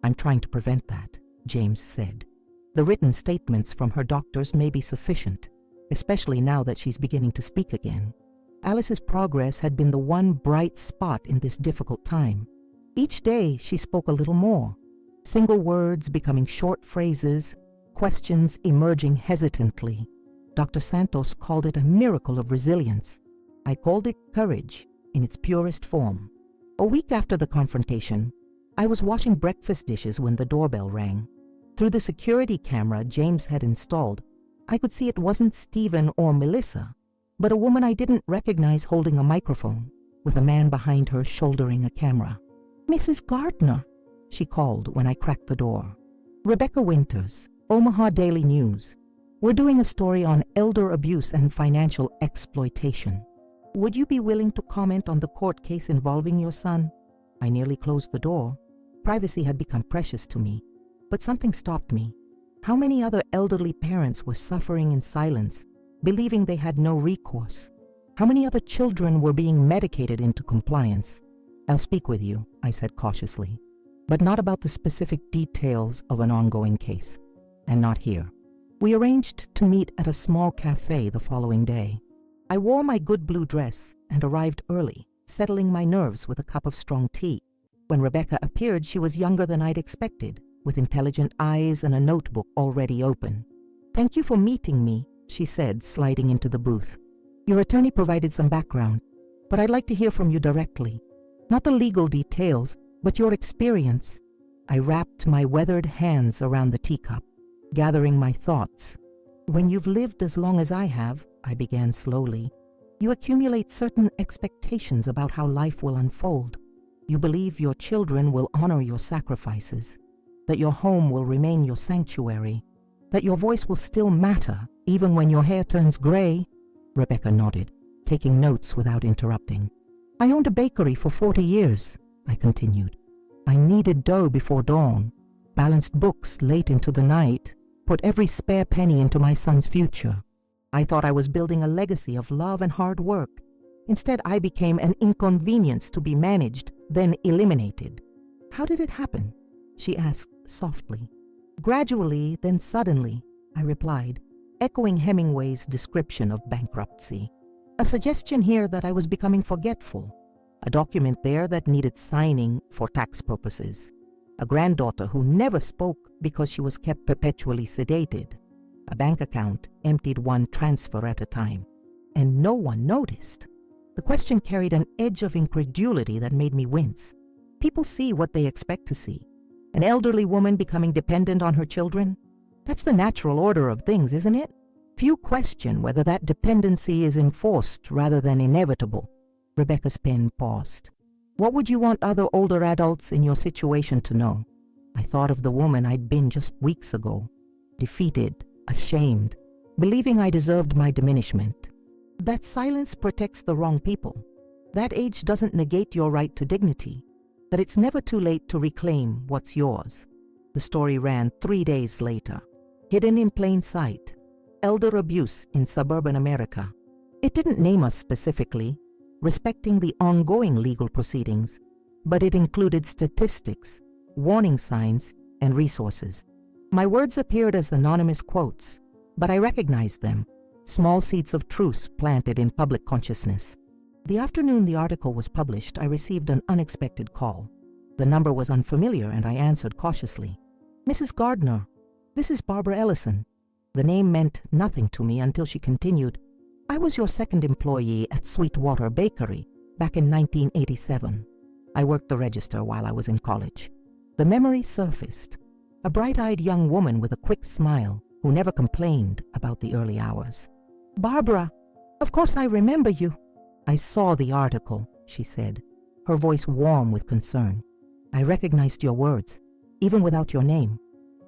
I'm trying to prevent that, James said. The written statements from her doctors may be sufficient, especially now that she's beginning to speak again. Alice's progress had been the one bright spot in this difficult time. Each day she spoke a little more, single words becoming short phrases, questions emerging hesitantly. Dr. Santos called it a miracle of resilience. I called it courage in its purest form. A week after the confrontation, I was washing breakfast dishes when the doorbell rang. Through the security camera James had installed, I could see it wasn't Stephen or Melissa, but a woman I didn't recognize holding a microphone, with a man behind her shouldering a camera. "Mrs. Gardner," she called when I cracked the door. "Rebecca Winters, Omaha Daily News. We're doing a story on elder abuse and financial exploitation. Would you be willing to comment on the court case involving your son?" I nearly closed the door. Privacy had become precious to me, but something stopped me. How many other elderly parents were suffering in silence, believing they had no recourse? How many other children were being medicated into compliance? "I'll speak with you," I said cautiously, "but not about the specific details of an ongoing case, and not here." We arranged to meet at a small cafe the following day. I wore my good blue dress and arrived early, settling my nerves with a cup of strong tea. When Rebecca appeared, she was younger than I'd expected, with intelligent eyes and a notebook already open. "Thank you for meeting me," she said, sliding into the booth. "Your attorney provided some background, but I'd like to hear from you directly. Not the legal details, but your experience." I wrapped my weathered hands around the teacup, gathering my thoughts. "When you've lived as long as I have," I began slowly, "you accumulate certain expectations about how life will unfold. You believe your children will honor your sacrifices, that your home will remain your sanctuary, that your voice will still matter even when your hair turns gray." Rebecca nodded, taking notes without interrupting. "I owned a bakery for 40 years, I continued. I kneaded dough before dawn, balanced books late into the night, put every spare penny into my son's future. I thought I was building a legacy of love and hard work. Instead, I became an inconvenience to be managed, then eliminated." "How did it happen?" she asked softly. "Gradually, then suddenly," I replied, echoing Hemingway's description of bankruptcy. "A suggestion here that I was becoming forgetful, a document there that needed signing for tax purposes, a granddaughter who never spoke because she was kept perpetually sedated, a bank account emptied one transfer at a time. And no one noticed." The question carried an edge of incredulity that made me wince. People see what they expect to see. An elderly woman becoming dependent on her children? That's the natural order of things, isn't it? Few question whether that dependency is enforced rather than inevitable. Rebecca's pen paused. "What would you want other older adults in your situation to know?" I thought of the woman I'd been just weeks ago, defeated, ashamed, believing I deserved my diminishment. That silence protects the wrong people. That age doesn't negate your right to dignity. That it's never too late to reclaim what's yours. The story ran 3 days later. Hidden in plain sight. Elder abuse in suburban America. It didn't name us specifically, respecting the ongoing legal proceedings, but it included statistics, warning signs, and resources. My words appeared as anonymous quotes, but I recognized them. Small seeds of truth planted in public consciousness. The afternoon the article was published, I received an unexpected call. The number was unfamiliar and I answered cautiously. "Mrs. Gardner, this is Barbara Ellison." The name meant nothing to me until she continued. "I was your second employee at Sweetwater Bakery back in 1987. I worked the register while I was in college." The memory surfaced. A bright-eyed young woman with a quick smile who never complained about the early hours. "Barbara, of course I remember you." "I saw the article," she said, her voice warm with concern. "I recognized your words, even without your name.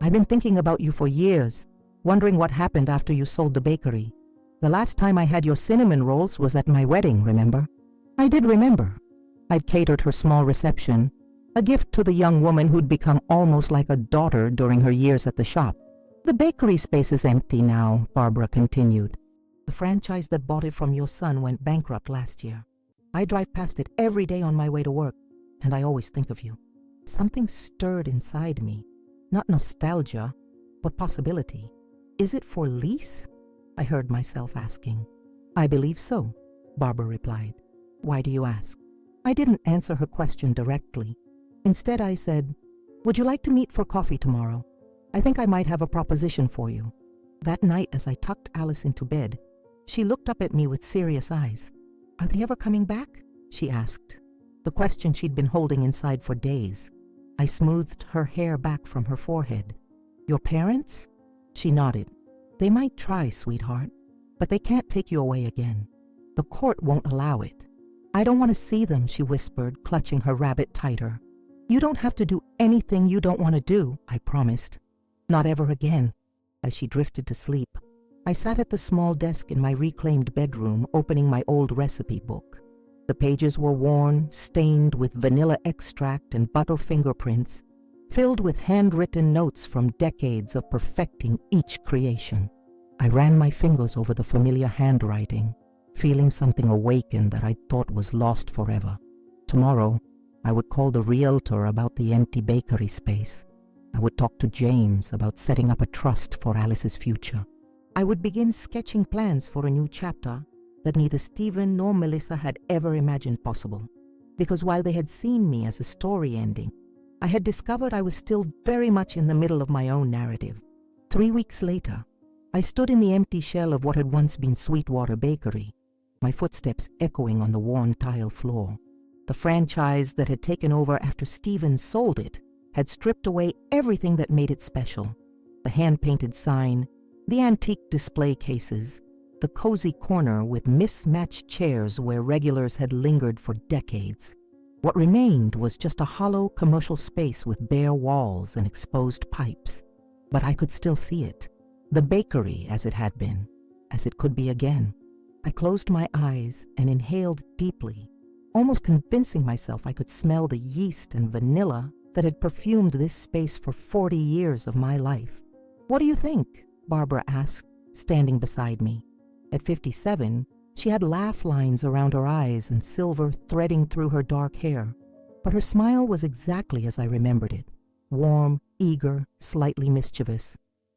I've been thinking about you for years, wondering what happened after you sold the bakery. The last time I had your cinnamon rolls was at my wedding, remember?" I did remember. I'd catered her small reception, a gift to the young woman who'd become almost like a daughter during her years at the shop. "The bakery space is empty now," Barbara continued. The franchise that bought it from your son went bankrupt last year. I drive past it every day on my way to work, and I always think of you. Something stirred inside me. Not nostalgia, but possibility. Is it for lease? I heard myself asking. I believe so, Barbara replied. Why do you ask? I didn't answer her question directly. Instead, I said, would you like to meet for coffee tomorrow? I think I might have a proposition for you. That night, as I tucked Alice into bed, she looked up at me with serious eyes. Are they ever coming back? She asked. The question she'd been holding inside for days. I smoothed her hair back from her forehead. Your parents? She nodded. They might try, sweetheart, but they can't take you away again. The court won't allow it. I don't want to see them, she whispered, clutching her rabbit tighter. You don't have to do anything you don't want to do, I promised. Not ever again. As she drifted to sleep, I sat at the small desk in my reclaimed bedroom, opening my old recipe book. The pages were worn, stained with vanilla extract and butter fingerprints, filled with handwritten notes from decades of perfecting each creation. I ran my fingers over the familiar handwriting, feeling something awaken that I thought was lost forever. Tomorrow, I would call the realtor about the empty bakery space. I would talk to James about setting up a trust for Alice's future. I would begin sketching plans for a new chapter that neither Stephen nor Melissa had ever imagined possible. Because while they had seen me as a story ending, I had discovered I was still very much in the middle of my own narrative. 3 weeks later, I stood in the empty shell of what had once been Sweetwater Bakery, my footsteps echoing on the worn tile floor. The franchise that had taken over after Stephen sold it had stripped away everything that made it special. The hand-painted sign, the antique display cases, the cozy corner with mismatched chairs where regulars had lingered for decades. What remained was just a hollow commercial space with bare walls and exposed pipes. But I could still see it. The bakery as it had been, as it could be again. I closed my eyes and inhaled deeply, almost convincing myself I could smell the yeast and vanilla that had perfumed this space for 40 years of my life. What do you think? Barbara asked, standing beside me. At 57, she had laugh lines around her eyes and silver threading through her dark hair, but her smile was exactly as I remembered it, warm, eager, slightly mischievous.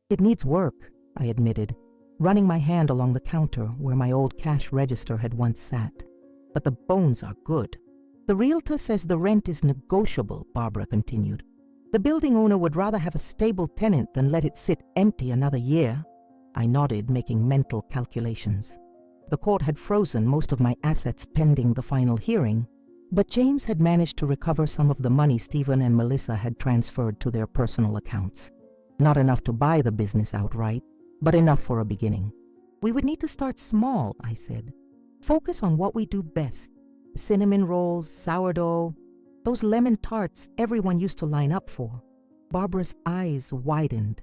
It needs work, I admitted, running my hand along the counter where my old cash register had once sat. But the bones are good. The realtor says the rent is negotiable, Barbara continued. The building owner would rather have a stable tenant than let it sit empty another year. I nodded, making mental calculations. The court had frozen most of my assets pending the final hearing, but James had managed to recover some of the money Stephen and Melissa had transferred to their personal accounts. Not enough to buy the business outright, but enough for a beginning. We would need to start small, I said. Focus on what we do best. Cinnamon rolls, sourdough, those lemon tarts everyone used to line up for. Barbara's eyes widened.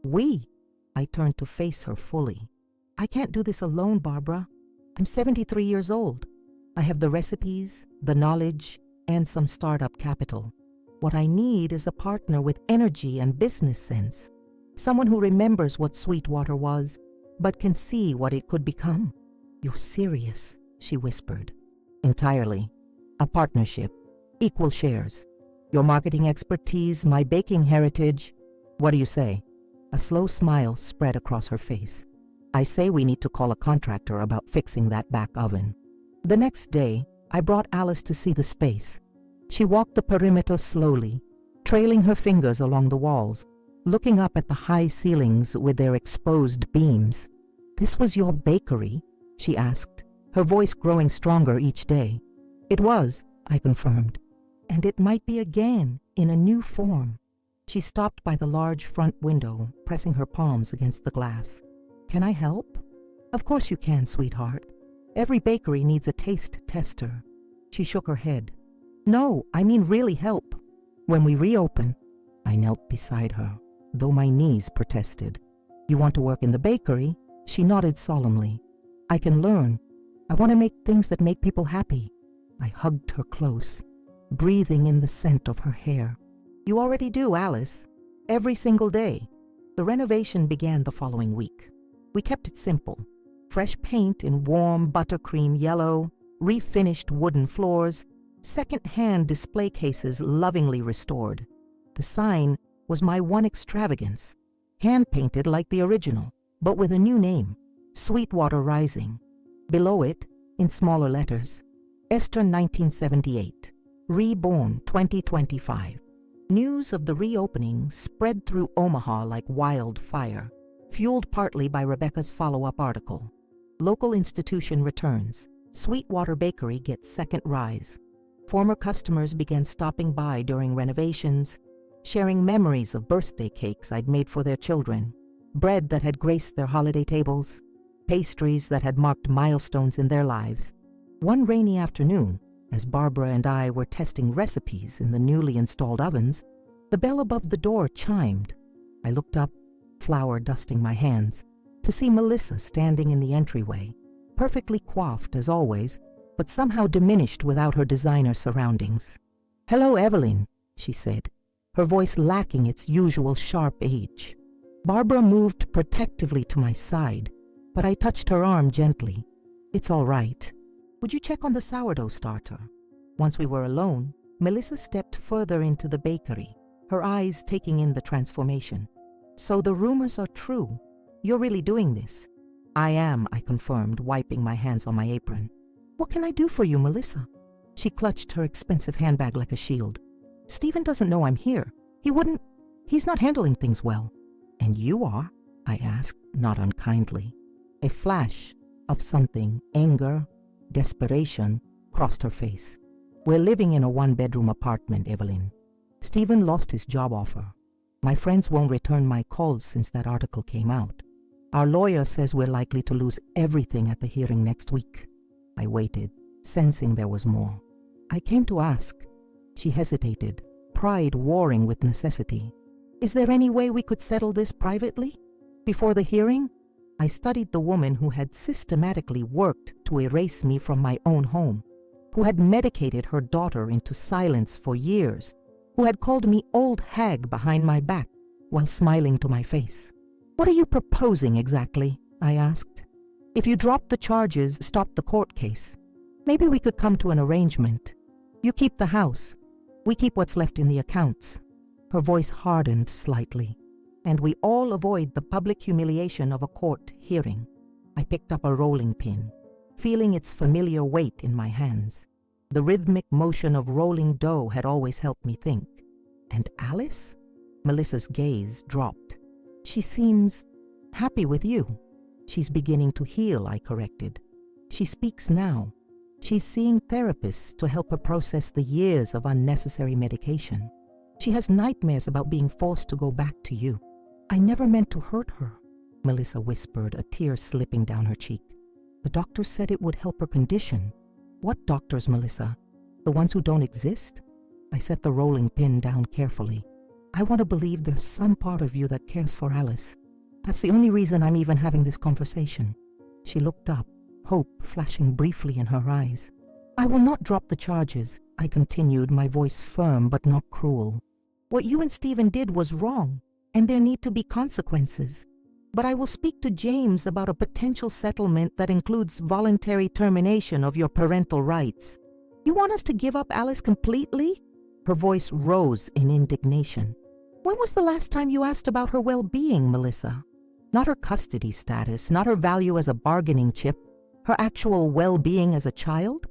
We? I turned to face her fully. I can't do this alone, Barbara. I'm 73 years old. I have the recipes, the knowledge, and some startup capital. What I need is a partner with energy and business sense. Someone who remembers what Sweetwater was, but can see what it could become. You're serious, she whispered. Entirely. A partnership. Equal shares. Your marketing expertise, my baking heritage. What do you say? A slow smile spread across her face. I say we need to call a contractor about fixing that back oven. The next day, I brought Alice to see the space. She walked the perimeter slowly, trailing her fingers along the walls, looking up at the high ceilings with their exposed beams. This was your bakery? She asked, her voice growing stronger each day. It was, I confirmed, and it might be again in a new form. She stopped by the large front window, pressing her palms against the glass. Can I help? Of course you can, sweetheart. Every bakery needs a taste tester. She shook her head. No, I mean really help. When we reopen, I knelt beside her, though my knees protested. You want to work in the bakery? She nodded solemnly. I can learn. I want to make things that make people happy. I hugged her close, breathing in the scent of her hair. You already do, Alice. Every single day. The renovation began the following week. We kept it simple. Fresh paint in warm buttercream yellow, refinished wooden floors, second-hand display cases lovingly restored. The sign was my one extravagance, hand-painted like the original, but with a new name, Sweetwater Rising. Below it, in smaller letters, Esther 1978, Reborn 2025. News of the reopening spread through Omaha like wildfire, fueled partly by Rebecca's follow-up article. Local institution returns. Sweetwater Bakery gets second rise. Former customers began stopping by during renovations, sharing memories of birthday cakes I'd made for their children, bread that had graced their holiday tables, pastries that had marked milestones in their lives. One rainy afternoon, as Barbara and I were testing recipes in the newly installed ovens, the bell above the door chimed. I looked up, flour dusting my hands, to see Melissa standing in the entryway, perfectly coiffed as always, but somehow diminished without her designer surroundings. "Hello, Evelyn," she said, her voice lacking its usual sharp edge. Barbara moved protectively to my side, but I touched her arm gently. "It's all right. Would you check on the sourdough starter?" Once we were alone, Melissa stepped further into the bakery, her eyes taking in the transformation. "So the rumors are true. You're really doing this?" "I am," I confirmed, wiping my hands on my apron. "What can I do for you, Melissa?" She clutched her expensive handbag like a shield. "Stephen doesn't know I'm here. He's not handling things well." "And you are?" I asked, not unkindly. A flash of something, anger, desperation, crossed her face. "We're living in a one-bedroom apartment, Evelyn. Stephen lost his job offer. My friends won't return my calls since that article came out. Our lawyer says we're likely to lose everything at the hearing next week." I waited, sensing there was more. "I came to ask." She hesitated, pride warring with necessity. "Is there any way we could settle this privately? Before the hearing?" I studied the woman who had systematically worked to erase me from my own home, who had medicated her daughter into silence for years, who had called me old hag behind my back while smiling to my face. "What are you proposing exactly?" I asked. "If you drop the charges, stop the court case, maybe we could come to an arrangement. You keep the house, we keep what's left in the accounts." Her voice hardened slightly. "And we all avoid the public humiliation of a court hearing." I picked up a rolling pin, feeling its familiar weight in my hands. The rhythmic motion of rolling dough had always helped me think. "And Alice?" Melissa's gaze dropped. "She seems happy with you." "She's beginning to heal," I corrected. "She speaks now. She's seeing therapists to help her process the years of unnecessary medication. She has nightmares about being forced to go back to you." "I never meant to hurt her," Melissa whispered, a tear slipping down her cheek. "The doctor said it would help her condition." "What doctors, Melissa? The ones who don't exist?" I set the rolling pin down carefully. "I want to believe there's some part of you that cares for Alice. That's the only reason I'm even having this conversation." She looked up, hope flashing briefly in her eyes. "I will not drop the charges," I continued, my voice firm but not cruel. "What you and Stephen did was wrong, and there need to be consequences. But I will speak to James about a potential settlement that includes voluntary termination of your parental rights." "You want us to give up Alice completely?" Her voice rose in indignation. "When was the last time you asked about her well-being, Melissa? Not her custody status, not her value as a bargaining chip, her actual well-being as a child?"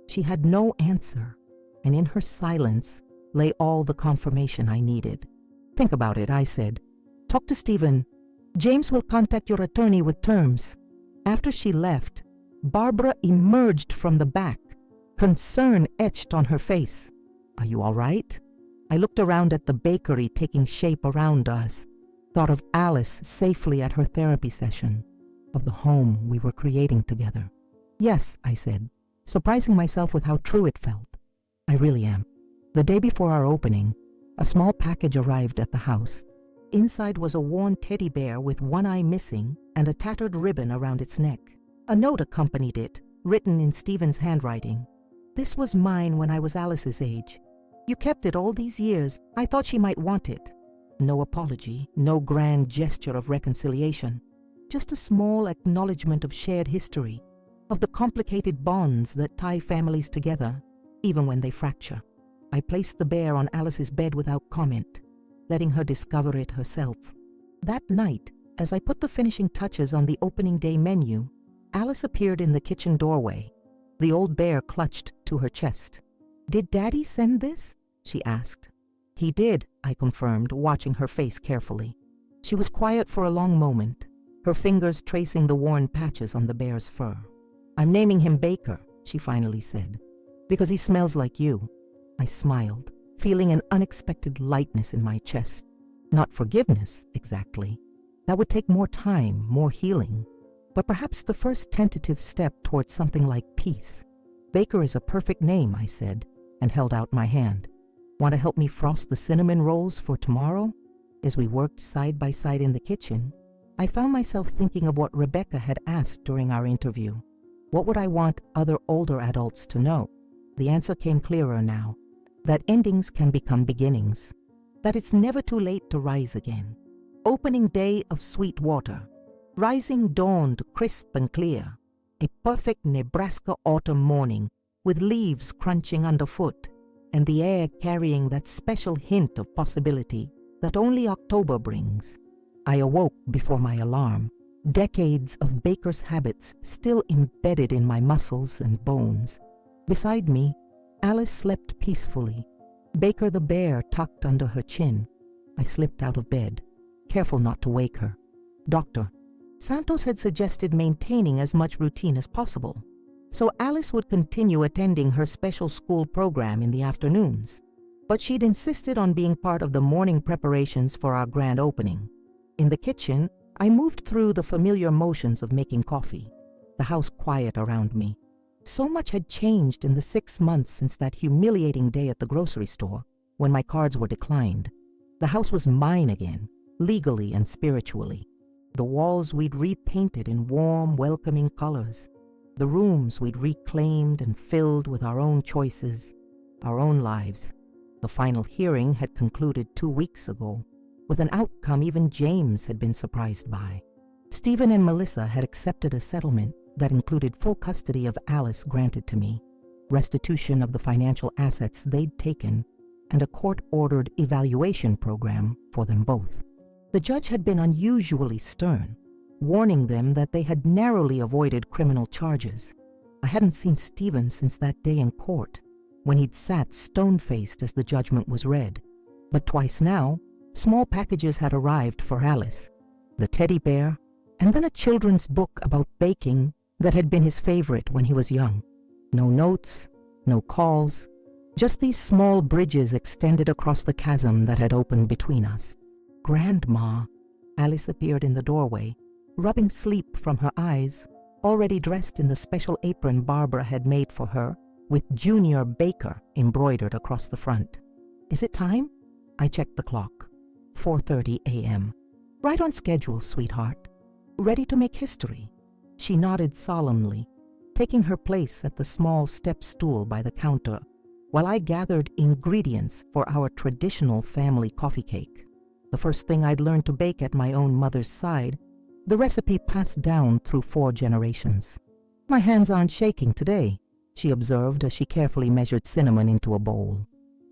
She had no answer, and in her silence lay all the confirmation I needed. "Think about it," I said. "Talk to Stephen. James will contact your attorney with terms." After she left, Barbara emerged from the back, concern etched on her face. "Are you all right?" I looked around at the bakery taking shape around us, thought of Alice safely at her therapy session, of the home we were creating together. "Yes," I said, surprising myself with how true it felt. "I really am." The day before our opening, a small package arrived at the house. Inside was a worn teddy bear with one eye missing and a tattered ribbon around its neck. A note accompanied it, written in Stephen's handwriting. "This was mine when I was Alice's age. You kept it all these years. I thought she might want it." No apology, no grand gesture of reconciliation. just a small acknowledgement of shared history, of the complicated bonds that tie families together, even when they fracture. I placed the bear on Alice's bed without comment, letting her discover it herself. That night, as I put the finishing touches on the opening day menu, Alice appeared in the kitchen doorway. The old bear clutched to her chest. "Did Daddy send this?" she asked. "He did," I confirmed, watching her face carefully. She was quiet for a long moment, her fingers tracing the worn patches on the bear's fur. "I'm naming him Baker," she finally said, "because he smells like you." I smiled, feeling an unexpected lightness in my chest. Not forgiveness, exactly. That would take more time, more healing, but perhaps the first tentative step towards something like peace. "Baker is a perfect name," I said, and held out my hand. "Want to help me frost the cinnamon rolls for tomorrow?" As we worked side by side in the kitchen, I found myself thinking of what Rebecca had asked during our interview. What would I want other older adults to know? The answer came clearer now, that endings can become beginnings, that it's never too late to rise again. Opening day of sweet water. Rising dawned crisp and clear. A perfect Nebraska autumn morning, with leaves crunching underfoot, and the air carrying that special hint of possibility that only October brings. I awoke before my alarm, decades of Baker's habits still embedded in my muscles and bones. Beside me, Alice slept peacefully, Baker the bear tucked under her chin. I slipped out of bed, careful not to wake her. "Doctor, Santos had suggested maintaining as much routine as possible, so Alice would continue attending her special school program in the afternoons, but she'd insisted on being part of the morning preparations for our grand opening." In the kitchen, I moved through the familiar motions of making coffee, the house quiet around me. So much had changed in the 6 months since that humiliating day at the grocery store when my cards were declined. The house was mine again, legally and spiritually. The walls we'd repainted in warm, welcoming colors. The rooms we'd reclaimed and filled with our own choices, our own lives. The final hearing had concluded 2 weeks ago, with an outcome even James had been surprised by. Stephen and Melissa had accepted a settlement that included full custody of Alice granted to me, restitution of the financial assets they'd taken, and a court-ordered evaluation program for them both. The judge had been unusually stern, warning them that they had narrowly avoided criminal charges. I hadn't seen Stephen since that day in court, when he'd sat stone-faced as the judgment was read. But twice now, small packages had arrived for Alice, the teddy bear, and then a children's book about baking that had been his favorite when he was young. No notes, no calls, just these small bridges extended across the chasm that had opened between us. "Grandma," Alice appeared in the doorway, rubbing sleep from her eyes, already dressed in the special apron Barbara had made for her, with Junior Baker embroidered across the front. "Is it time?" I checked the clock. 4:30 a.m. "Right on schedule, sweetheart. Ready to make history." She nodded solemnly, taking her place at the small step stool by the counter, while I gathered ingredients for our traditional family coffee cake. The first thing I'd learned to bake at my own mother's side, the recipe passed down through 4 generations. "My hands aren't shaking today," she observed as she carefully measured cinnamon into a bowl.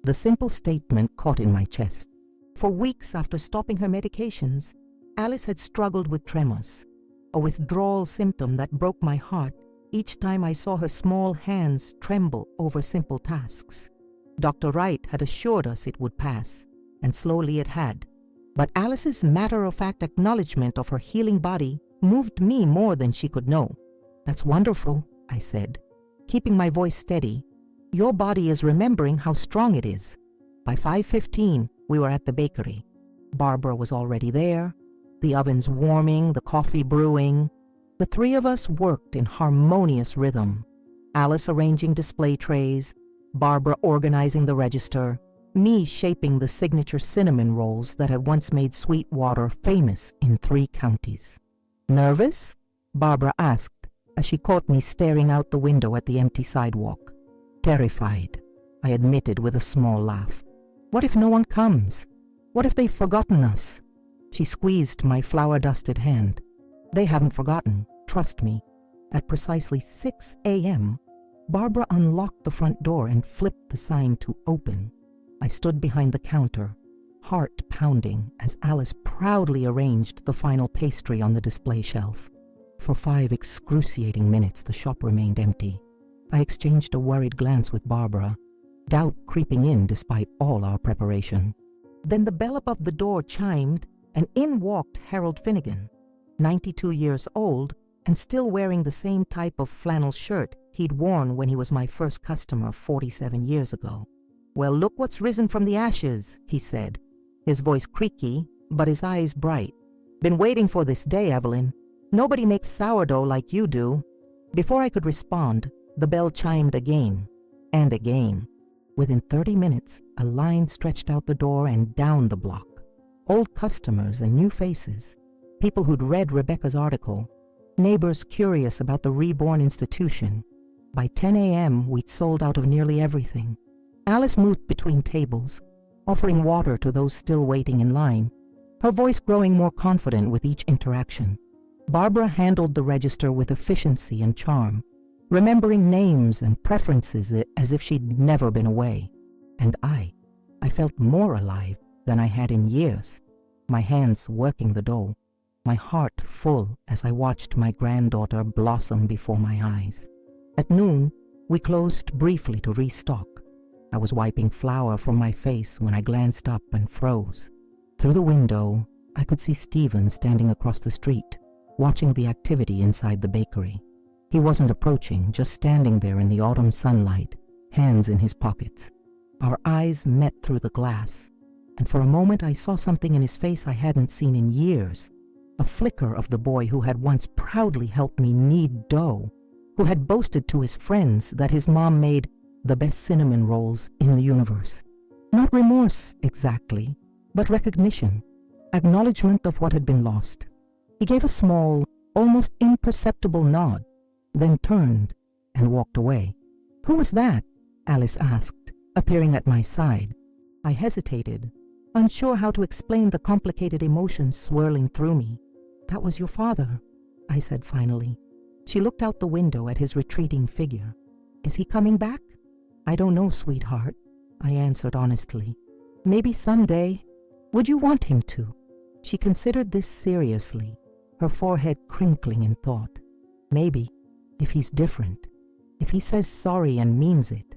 The simple statement caught in my chest. For weeks after stopping her medications, Alice had struggled with tremors, a withdrawal symptom that broke my heart each time I saw her small hands tremble over simple tasks. Dr. Wright had assured us it would pass, and slowly it had. But Alice's matter-of-fact acknowledgement of her healing body moved me more than she could know. "That's wonderful," I said, keeping my voice steady. "Your body is remembering how strong it is." By 5:15, we were at the bakery. Barbara was already there, the ovens warming, the coffee brewing. The 3 of us worked in harmonious rhythm. Alice arranging display trays, Barbara organizing the register, me shaping the signature cinnamon rolls that had once made Sweetwater famous in 3 counties. "Nervous?" Barbara asked as she caught me staring out the window at the empty sidewalk. "Terrified," I admitted with a small laugh. "What if no one comes? What if they've forgotten us?" She squeezed my flour-dusted hand. They haven't forgotten, trust me. At precisely 6 a.m., Barbara unlocked the front door and flipped the sign to open. I stood behind the counter, heart pounding, as Alice proudly arranged the final pastry on the display shelf. For 5 excruciating minutes, the shop remained empty. I exchanged a worried glance with Barbara, doubt creeping in despite all our preparation. Then the bell above the door chimed, and in walked Harold Finnegan, 92 years old and still wearing the same type of flannel shirt he'd worn when he was my first customer 47 years ago. "Well, look what's risen from the ashes," he said, his voice creaky, but his eyes bright. "Been waiting for this day, Evelyn. Nobody makes sourdough like you do." Before I could respond, the bell chimed again and again. Within 30 minutes, a line stretched out the door and down the block. Old customers and new faces, people who'd read Rebecca's article, neighbors curious about the reborn institution. By 10 a.m., we'd sold out of nearly everything. Alice moved between tables, offering water to those still waiting in line, her voice growing more confident with each interaction. Barbara handled the register with efficiency and charm, remembering names and preferences as if she'd never been away. And I felt more alive than I had in years, my hands working the dough, my heart full as I watched my granddaughter blossom before my eyes. At noon, we closed briefly to restock. I was wiping flour from my face when I glanced up and froze. Through the window, I could see Stephen standing across the street, watching the activity inside the bakery. He wasn't approaching, just standing there in the autumn sunlight, hands in his pockets. Our eyes met through the glass, and for a moment I saw something in his face I hadn't seen in years. A flicker of the boy who had once proudly helped me knead dough, who had boasted to his friends that his mom made the best cinnamon rolls in the universe. Not remorse exactly, but recognition, acknowledgement of what had been lost. He gave a small, almost imperceptible nod, then turned and walked away. "Who was that?" Alice asked, appearing at my side. I hesitated, unsure how to explain the complicated emotions swirling through me. "That was your father," I said finally. She looked out the window at his retreating figure. "Is he coming back?" "I don't know, sweetheart," I answered honestly. "Maybe someday. Would you want him to?" She considered this seriously, her forehead crinkling in thought. "Maybe, if he's different, if he says sorry and means it.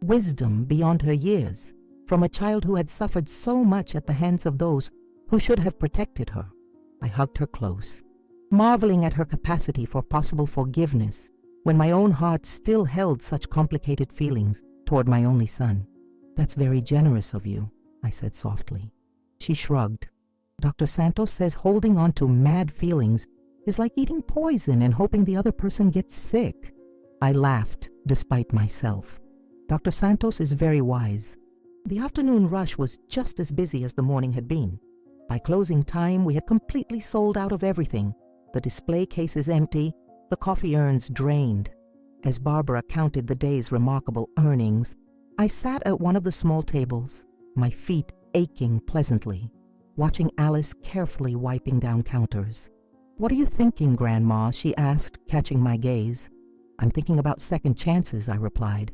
Wisdom beyond her years, from a child who had suffered so much at the hands of those who should have protected her." I hugged her close, marveling at her capacity for possible forgiveness when my own heart still held such complicated feelings toward my only son. "That's very generous of you," I said softly. She shrugged. "Dr. Santos says holding on to mad feelings is like eating poison and hoping the other person gets sick." I laughed, despite myself. "Dr. Santos is very wise." The afternoon rush was just as busy as the morning had been. By closing time, we had completely sold out of everything. The display cases empty, the coffee urns drained. As Barbara counted the day's remarkable earnings, I sat at one of the small tables, my feet aching pleasantly, watching Alice carefully wiping down counters. "What are you thinking, Grandma?" she asked, catching my gaze. "I'm thinking about second chances," I replied.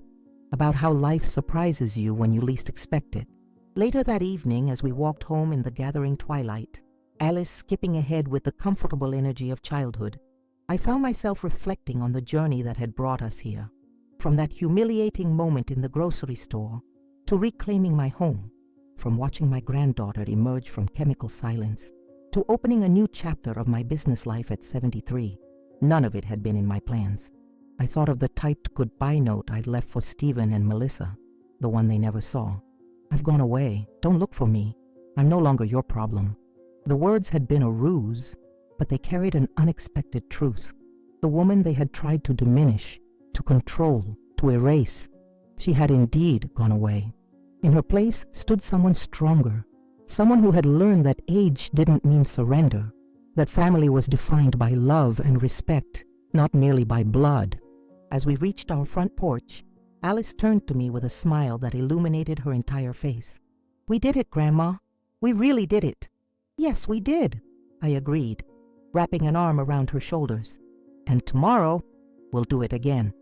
"About how life surprises you when you least expect it." Later that evening, as we walked home in the gathering twilight, Alice skipping ahead with the comfortable energy of childhood, I found myself reflecting on the journey that had brought us here. From that humiliating moment in the grocery store to reclaiming my home, from watching my granddaughter emerge from chemical silence to opening a new chapter of my business life at 73. None of it had been in my plans. I thought of the typed goodbye note I'd left for Stephen and Melissa, the one they never saw. "I've gone away. Don't look for me. I'm no longer your problem." The words had been a ruse, but they carried an unexpected truth. The woman they had tried to diminish, to control, to erase, she had indeed gone away. In her place stood someone stronger, someone who had learned that age didn't mean surrender, that family was defined by love and respect, not merely by blood. As we reached our front porch, Alice turned to me with a smile that illuminated her entire face. "We did it, Grandma. We really did it." "Yes, we did," I agreed. wrapping an arm around her shoulders. And tomorrow, we'll do it again.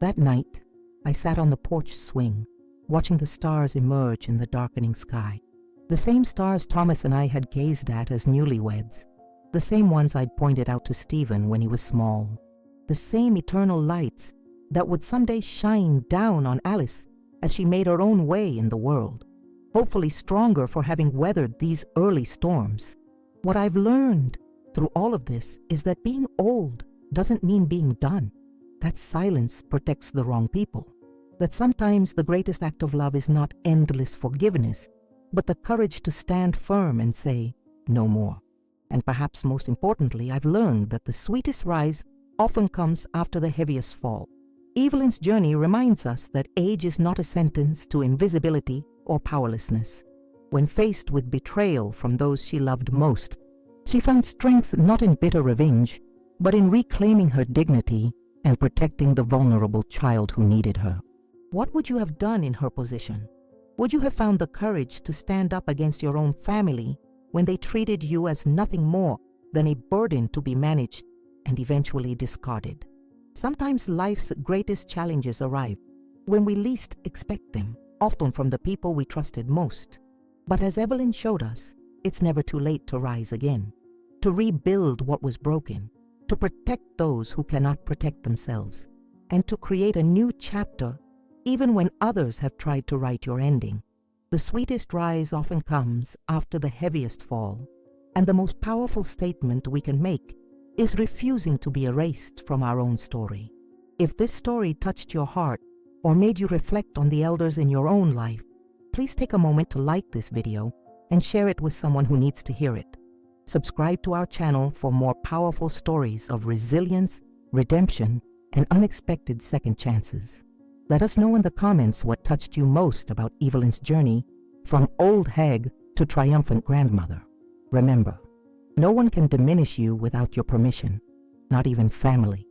That night, I sat on the porch swing, watching the stars emerge in the darkening sky. The same stars Thomas and I had gazed at as newlyweds. The same ones I'd pointed out to Stephen when he was small. The same eternal lights that would someday shine down on Alice as she made her own way in the world, hopefully stronger for having weathered these early storms. What I've learned through all of this is that being old doesn't mean being done. That silence protects the wrong people. That sometimes the greatest act of love is not endless forgiveness, but the courage to stand firm and say, no more. And perhaps most importantly, I've learned that the sweetest rise often comes after the heaviest fall. Evelyn's journey reminds us that age is not a sentence to invisibility or powerlessness. When faced with betrayal from those she loved most, she found strength not in bitter revenge, but in reclaiming her dignity and protecting the vulnerable child who needed her. What would you have done in her position? Would you have found the courage to stand up against your own family when they treated you as nothing more than a burden to be managed and eventually discarded? Sometimes life's greatest challenges arrive when we least expect them, often from the people we trusted most. But as Evelyn showed us, it's never too late to rise again, to rebuild what was broken, to protect those who cannot protect themselves, and to create a new chapter even when others have tried to write your ending. The sweetest rise often comes after the heaviest fall, and the most powerful statement we can make is refusing to be erased from our own story. If this story touched your heart or made you reflect on the elders in your own life, please take a moment to like this video and share it with someone who needs to hear it. Subscribe to our channel for more powerful stories of resilience, redemption, and unexpected second chances. Let us know in the comments what touched you most about Evelyn's journey from old hag to triumphant grandmother. Remember, no one can diminish you without your permission, not even family.